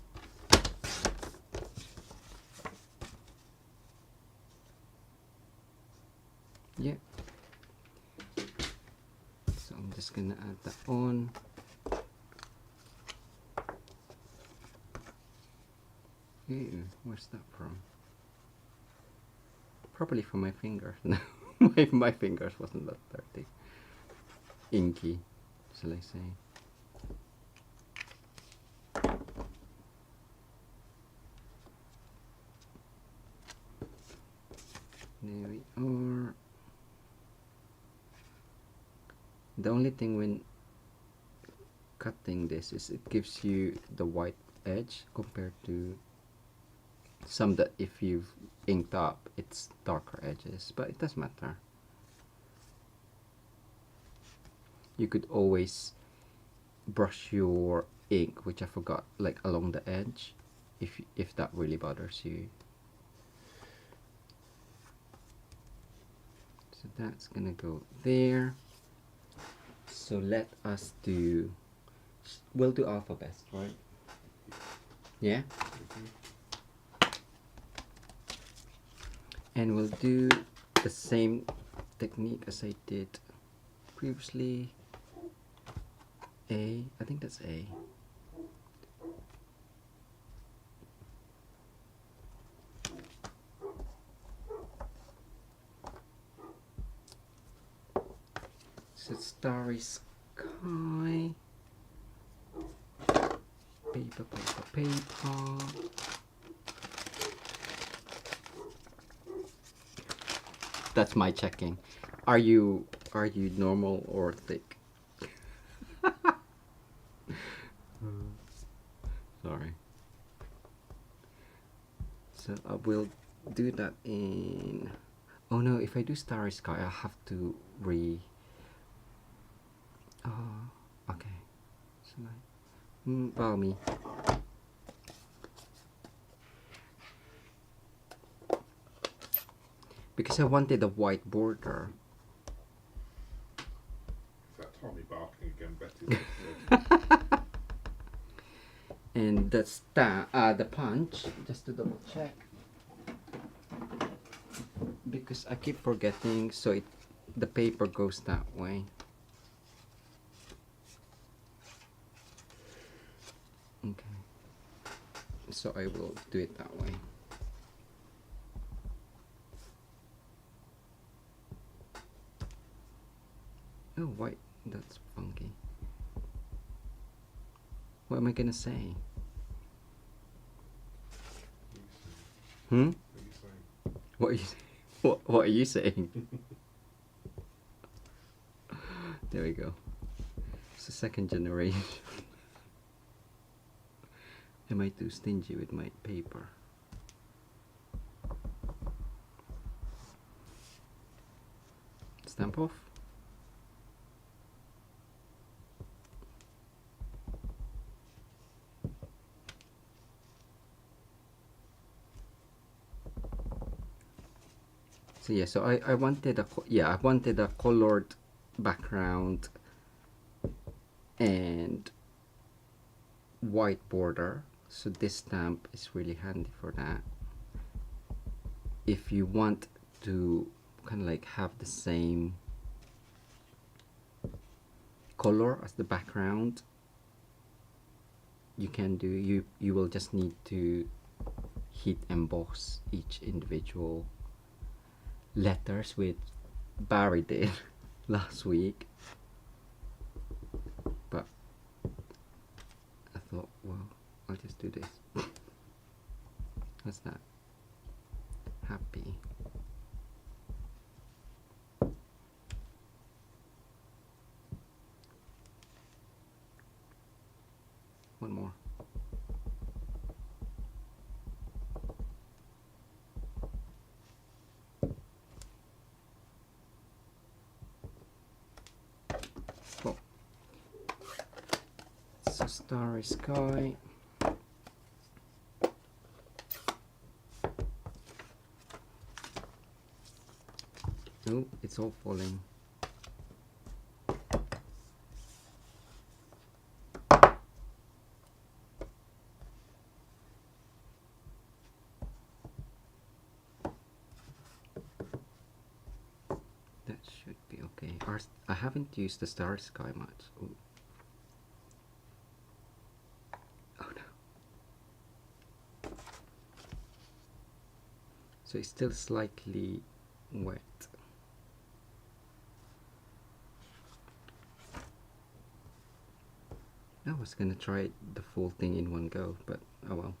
Yeah. So I'm just gonna add that on. Ew, where's that from? Probably from my fingers. No, my fingers wasn't that dirty. Inky, shall I say. There we are. The only thing when cutting this is it gives you the white edge compared to some that if you've inked up it's darker edges, but it doesn't matter. You could always brush your ink, which I forgot, like along the edge if that really bothers you. So that's gonna go there. So let us do, we'll do alphabets, right? Yeah? And we'll do the same technique as I did previously. A, I think that's A. So Starry Sky. Paper, paper, paper. That's my checking. Are you normal or thick? Sorry. So I will do that in. Oh no! If I do Starry Sky, I have to Oh, okay. So like, well, me. Because I wanted a white border. Is that Tommy barking again, Betty? And that's the punch, just to double check. Because I keep forgetting, so the paper goes that way. Okay. So I will do it that way. Oh, white, that's funky. What am I gonna say? Hmm? What are you saying? What are you saying? There we go. It's the second generation. Am I too stingy with my paper? Stamp off. So yeah, so I wanted I wanted a colored background and white border. So this stamp is really handy for that. If you want to kind of like have the same color as the background, you can do, you will just need to heat emboss each individual letters, with Barry did last week, but I thought, well, I'll just do this. What's that? Happy. One more. Cool. So Starry Sky. Oh, it's all falling. That should be okay. I haven't used the Starry Sky much. Ooh. Oh no. So it's still slightly wet. I was gonna try the full thing in one go, but oh well.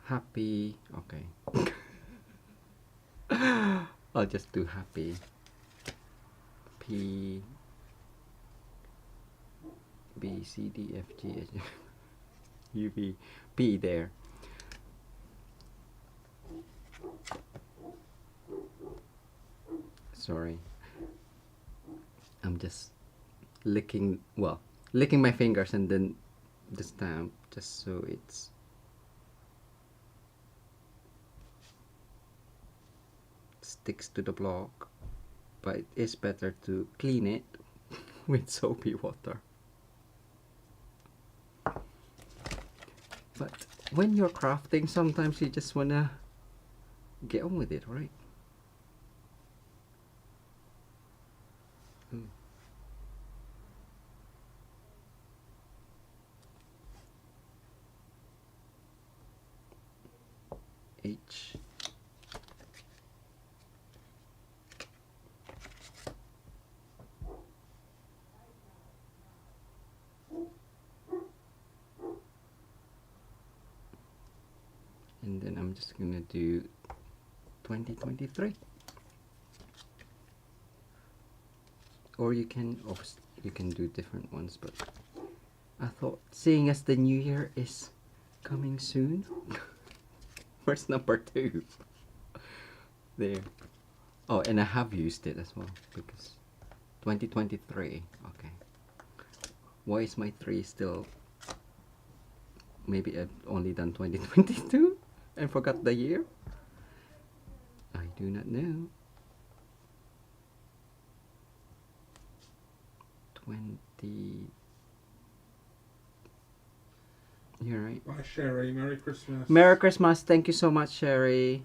Happy. Okay. I'll just do happy. P B C D F G H U V P there. Sorry. I'm just licking my fingers and then the stamp just so it's sticks to the block, but it is better to clean it with soapy water. But when you're crafting, sometimes you just wanna get on with it, right? H. And then I'm just gonna do 2023. Or you can do different ones, but I thought, seeing as the new year is coming soon. Where's number 2? There. Oh, and I have used it as well, because 2023. Okay. Why is my 3 still? Maybe I've only done 2022 and forgot the year? I do not know. 20. You're right. Bye, Sherry. Merry Christmas. Merry Christmas. Thank you so much, Sherry.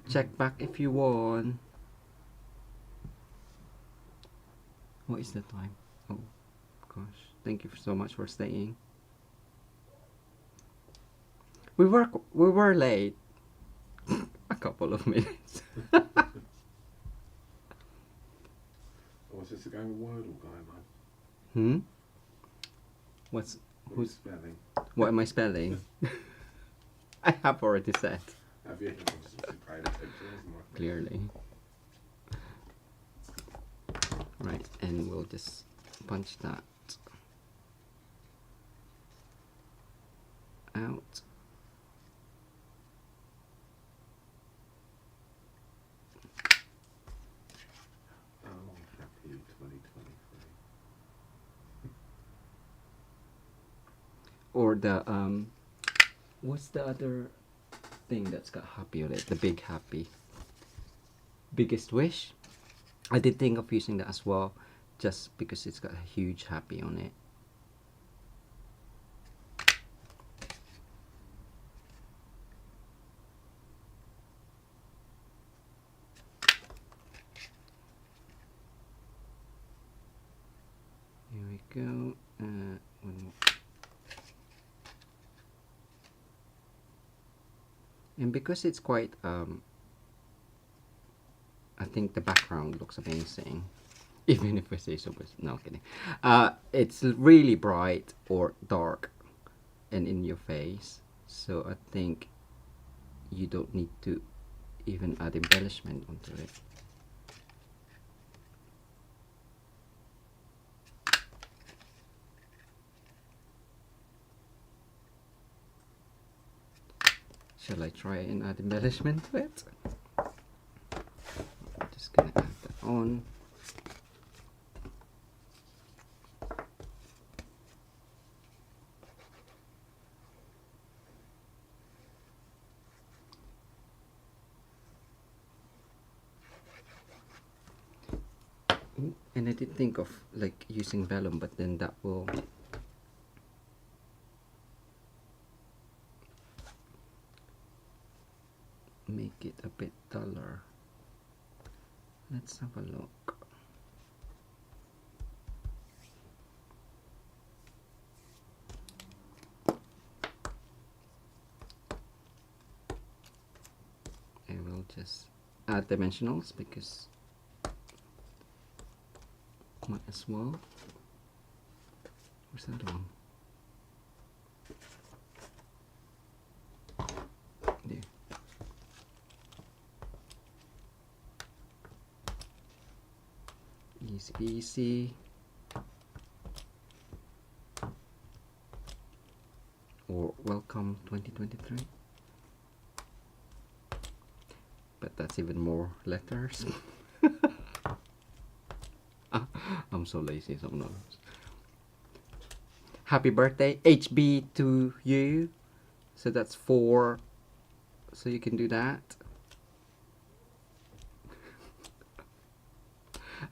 Check back if you want. What is the time? Oh, gosh. Thank you so much for staying. We were late. A couple of minutes. Was this a game of Word or going on? Who's spelling? What am I spelling? I have already said. Have you? I'm just paying attention, isn't I? Clearly. Right, and we'll just punch that out. Oh, happy 2023. Or the what's the other thing that's got happy on it? The big happy. Biggest wish. I did think of using that as well, just because it's got a huge happy on it. Here we go. One more. And because it's quite I think the background looks amazing. Even if I say so, but no kidding. It's really bright or dark and in your face. So I think you don't need to even add embellishment onto it. Shall I try and add embellishment to it? I'm just gonna add that on. And I did think of like using vellum, but then that will make it a bit duller. Let's have a look. I will just add dimensionals because might as well. Where's that one? There. Easy peasy. Or welcome 2023. But that's even more letters. I'm so lazy sometimes. Happy birthday, HB to you. So that's 4. So you can do that.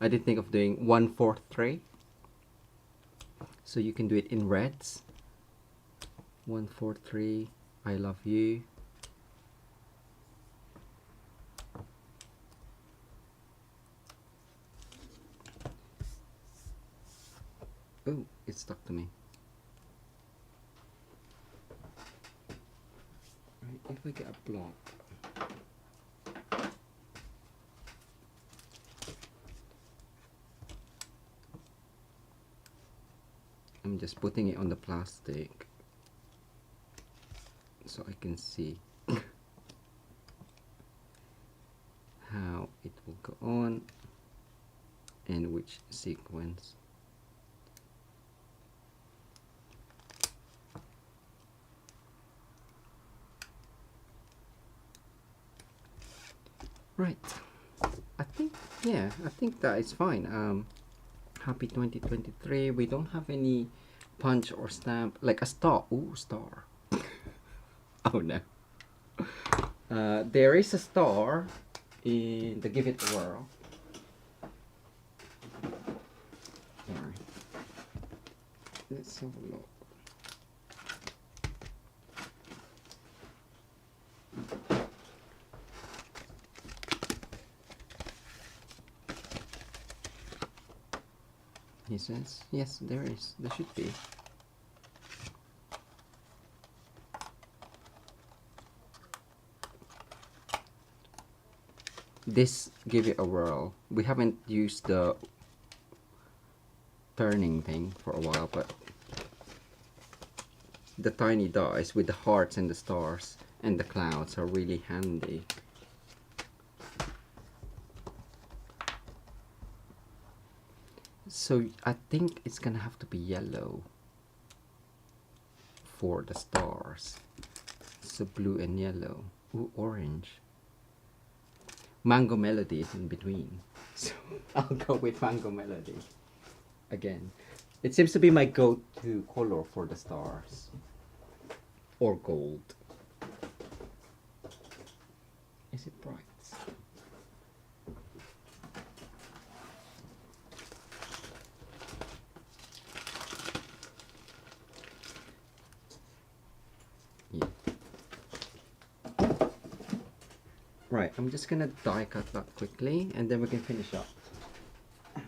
I did think of doing 143. So you can do it in reds. 143, I love you. Oh, it stuck to me. Right, if I get a block. I'm just putting it on the plastic so I can see how it will go on and which sequence. Right, I think that is fine. Happy 2023. We don't have any punch or stamp, like a star. Ooh, star. Oh no. There is a star in the Give It a Whirl. Sorry. Let's have a look. He says, yes, there is. There should be. This Give It a Whirl. We haven't used the turning thing for a while, but the tiny dies with the hearts and the stars and the clouds are really handy. So I think it's gonna have to be yellow for the stars. So blue and yellow. Ooh, orange. Mango Melody is in between. So I'll go with Mango Melody. Again. It seems to be my go-to color for the stars. Or gold. Is it bright? Right, I'm just gonna die cut that quickly and then we can finish up. Ow.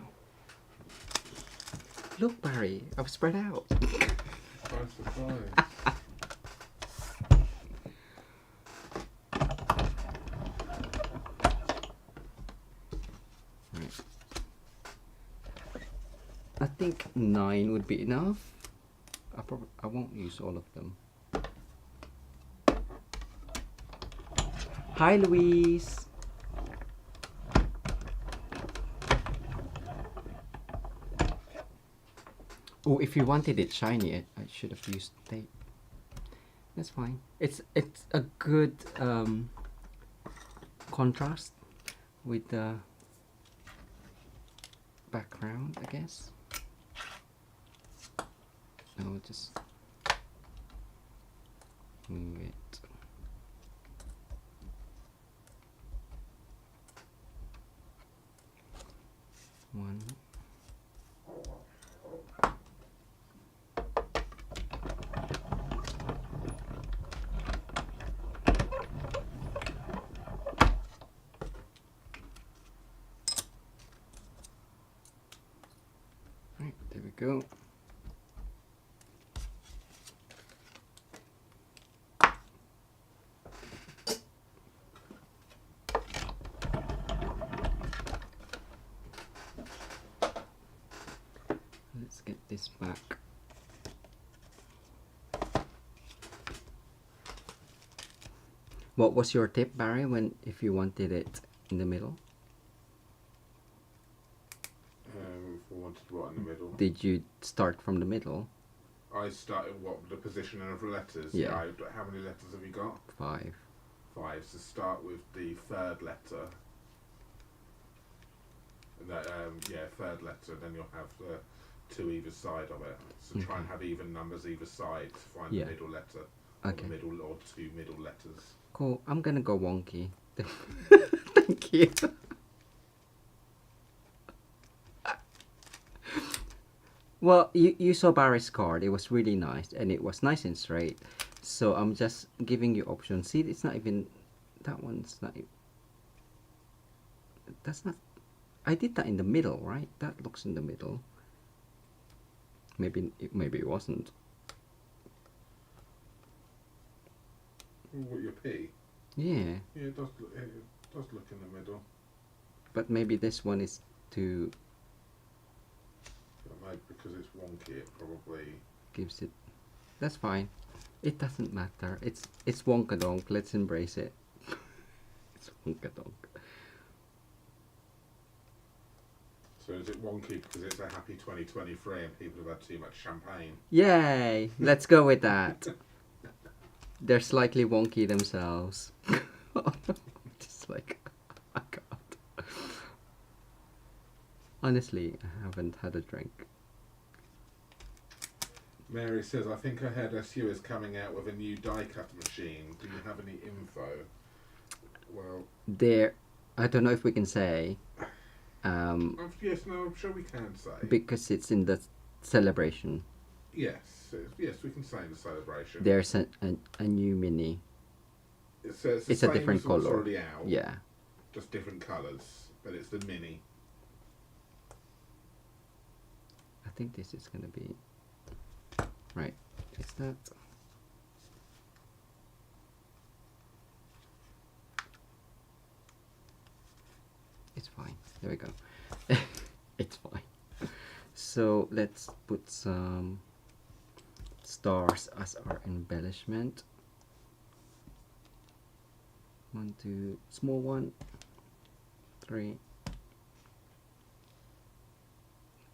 Look, Barry, I've spread out. think 9 would be enough. I won't use all of them. Hi, Louise. Oh, if you wanted it shiny, I should have used tape. That's fine. It's a good contrast with the background, I guess. I'll just move it. One. Right, there we go. Let's get this back. What was your tip, Barry, if you wanted it in the middle? If I wanted what in the middle? Did you start from the middle? I started the position of the letters? Yeah. How many letters have you got? 5. 5. So start with the third letter. And that, third letter. Then you'll have the 2 either side of it. So try and have even numbers either side to find the middle letter. Okay. Or the middle or 2 middle letters. Cool. I'm gonna go wonky. Thank you. Well, you saw Barry's card. It was really nice, and it was nice and straight. So I'm just giving you options. See, it's not even that one's not. That's not. I did that in the middle, right? That looks in the middle. Maybe it wasn't. What, your P? Yeah. Yeah, it does look in the middle. But maybe this one is too. But maybe because it's wonky, it probably Gives it. That's fine. It doesn't matter. It's wonkadonk. Let's embrace it. It's wonkadonk. So is it wonky because it's a happy 2023 and people have had too much champagne? Yay! Let's go with that. They're slightly wonky themselves. Just like, oh god. Honestly, I haven't had a drink. Mary says, I think I heard SU is coming out with a new die cut machine. Do you have any info? Well, I don't know if we can say. Yes, no, I'm sure we can say. Because it's in the celebration. Yes, we can say in the celebration. There's a new mini. It's a different as what's color. already out. Yeah. Just different colours, but it's the mini. I think this is gonna be right. Is that? It's fine. There we go. It's fine. So let's put some stars as our embellishment. 1, 2, small 1, 3.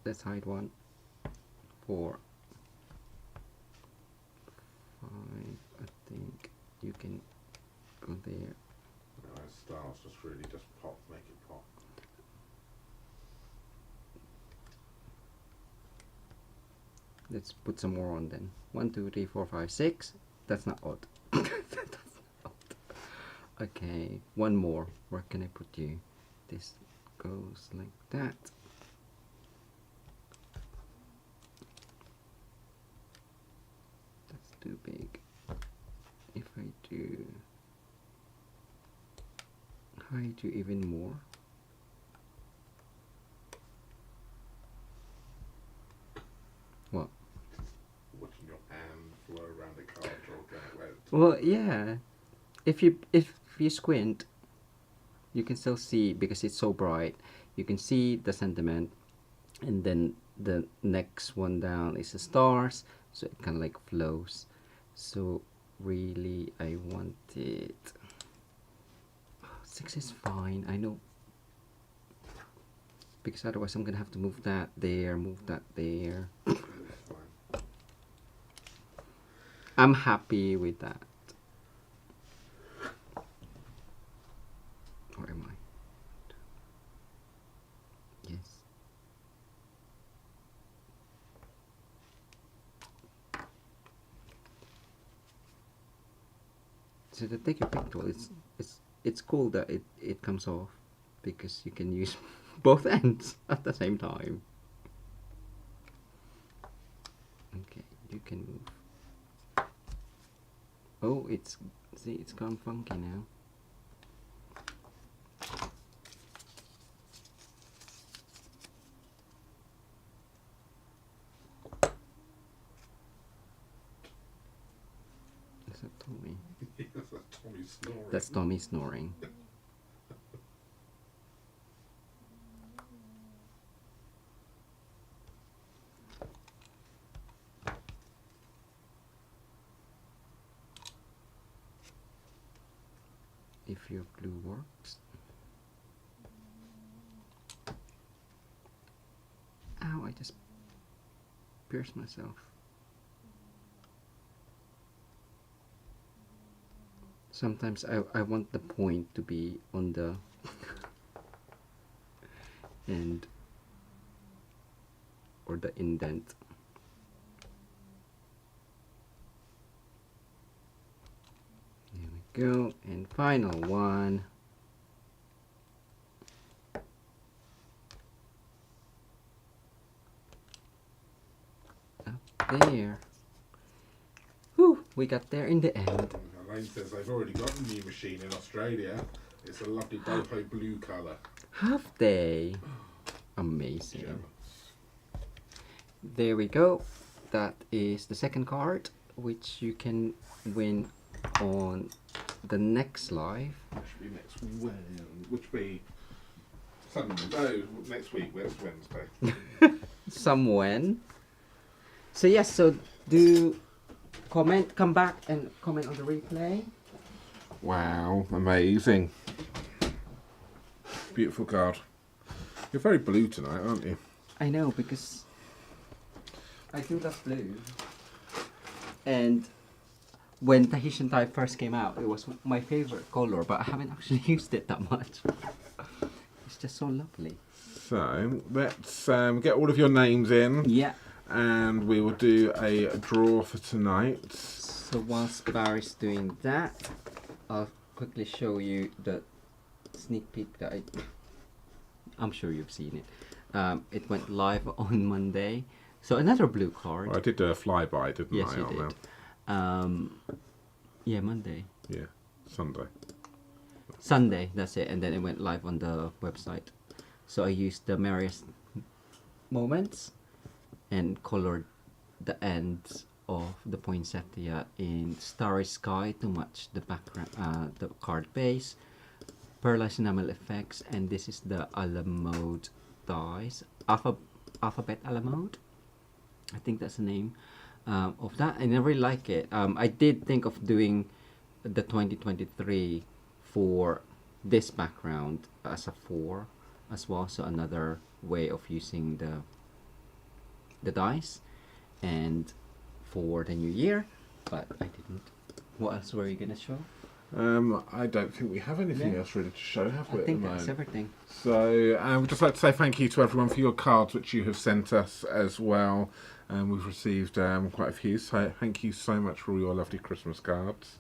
Let's hide 1, 4, 5. I think you can go there. No, stars just really just pop, make it pop. Let's put some more on then. 1, 2, 3, 4, 5, 6. That's not odd. That's not odd. Okay, one more. Where can I put you? This goes like that. That's too big. If I do hide you even more. What? Watching your hand flow around the card or going where it's Well, yeah. If you squint, you can still see, because it's so bright, you can see the sentiment, and then the next one down is the stars, so it kind of like flows. So really I want it 6 is fine, I know, because otherwise I'm gonna have to move that there, move that there. I'm happy with that. Or am I? Yes. So the take your pick tool, it's cool that it comes off, because you can use both ends at the same time. Okay, you can move. Oh, it's gone funky now. Is that Tommy? Yes, that's Tommy snoring. That's Tommy snoring. If your glue works. Ow, I just pierced myself. Sometimes I want the point to be on the end, or the indent. There we go, and final one. Up there. Whew, we got there in the end. Elaine says they've already got a new machine in Australia. It's a lovely boho blue colour. Have they? Amazing. Jealous. There we go. That is the second card, which you can win on the next live. Which should be next Wednesday. Which be Sunday. No, next week. Where's Wednesday? Somewhen. So yes, so do comment, come back and comment on the replay. Wow, amazing. Beautiful card. You're very blue tonight, aren't you? I know, because I do love blue. And when Tahitian Thai first came out, it was my favorite color, but I haven't actually used it that much. It's just so lovely. So let's get all of your names in. Yeah. And we will do a draw for tonight. So whilst Barry's doing that, I'll quickly show you the sneak peek that I'm sure you've seen it. It went live on Monday. So another blue card. Well, I did do a flyby, didn't Yes, I? you did. Yeah, Monday. Yeah, Sunday. Sunday, that's it. And then it went live on the website. So I used the merriest moments and colored the ends of the poinsettia in Starry Sky to match the background, the card base. Pearlized enamel effects, and this is the a la mode dies. Alphabet a la mode, I think that's the name of that, and I really like it. I did think of doing the 2023 for this background as a 4 as well, so another way of using the dice and for the new year, but I didn't. What else were you gonna show? I don't think we have anything else really to show, have we? I think that's everything. So we'd just like to say thank you to everyone for your cards which you have sent us as well. We've received quite a few, so thank you so much for all your lovely Christmas cards.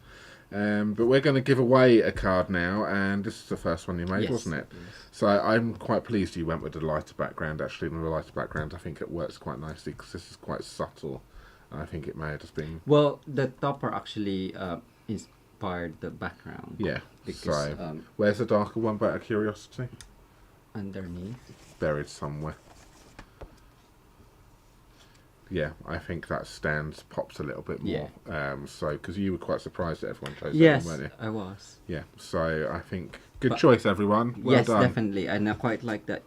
But we're going to give away a card now, and this is the first one you made, wasn't it? Yes. So I'm quite pleased you went with the lighter background. Actually, with the lighter background, I think it works quite nicely because this is quite subtle. I think it may have just been... Well, the topper actually inspired the background. Yeah, because so where's the darker one, out of curiosity? underneath. Buried somewhere. Yeah, I think that pops a little bit more. Yeah. So, because you were quite surprised that everyone chose Yes, that one, weren't you? I was. Yeah, so I think good choice, everyone. Well yes, done. definitely, and I quite like that.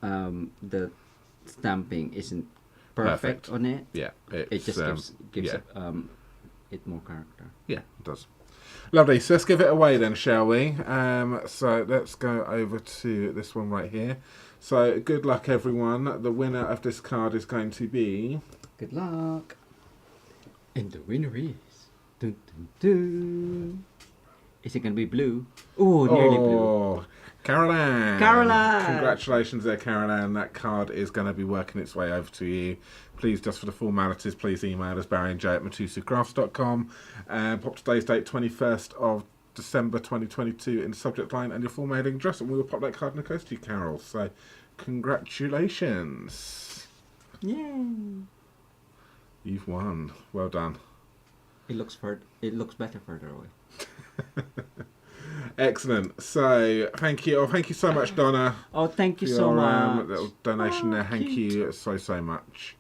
The stamping isn't perfect, on it. Yeah, It just gives yeah. it more character. Yeah, it does. Lovely. So let's give it away then, shall we? So let's go over to this one right here. So good luck, everyone. The winner of this card is going to be... Good luck. And the winner is... Dun, dun, dun. Is it going to be blue? Oh, nearly blue. Caroline. Caroline. Congratulations there, Caroline. That card is going to be working its way over to you. Please, just for the formalities, please email us, Barry and Jay at mitosucrafts.com. Pop today's date, 21st of December 2022 in the subject line and your full mailing address, and we will pop that card in the post to you, Carol. So, congratulations. Yay. You've won. Well done. It looks better further away. Excellent. So, thank you. Oh, thank you so much, Donna. Oh, thank you so much. Little donation there. Thank you so much.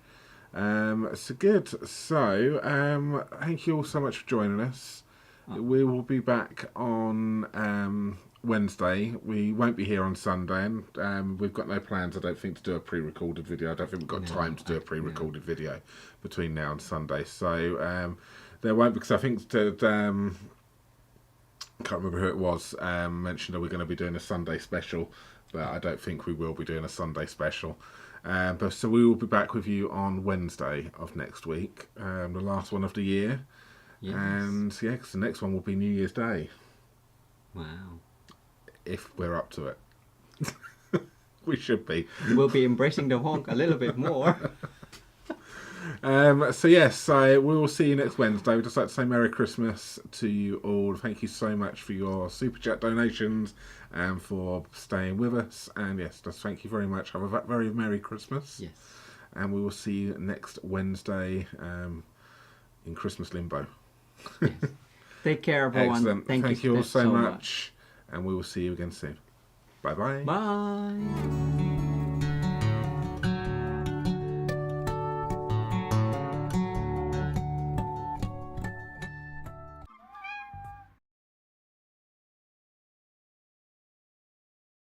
So good. So, thank you all so much for joining us. We will be back on Wednesday. We won't be here on Sunday, and we've got no plans, I don't think, to do a pre-recorded video. I don't think we've got time to do a pre-recorded video between now and Sunday. So, there won't, because I think I can't remember who it was mentioned that we're going to be doing a Sunday special, but I don't think we will be doing a Sunday special. But so we will be back with you on Wednesday of next week, the last one of the year. Yes. And yeah, 'cause the next one will be New Year's Day. Wow. If we're up to it. We should be. We'll be embracing the honk a little bit more. So yes, so we will see you next Wednesday. We'd just like to say Merry Christmas to you all. Thank you so much for your Super Chat donations and for staying with us. And yes, just thank you very much. Have a very Merry Christmas. Yes. And we will see you next Wednesday in Christmas limbo. Yes. Take care, everyone. Excellent. Thank you all so much. And we will see you again soon. Bye-bye. Bye.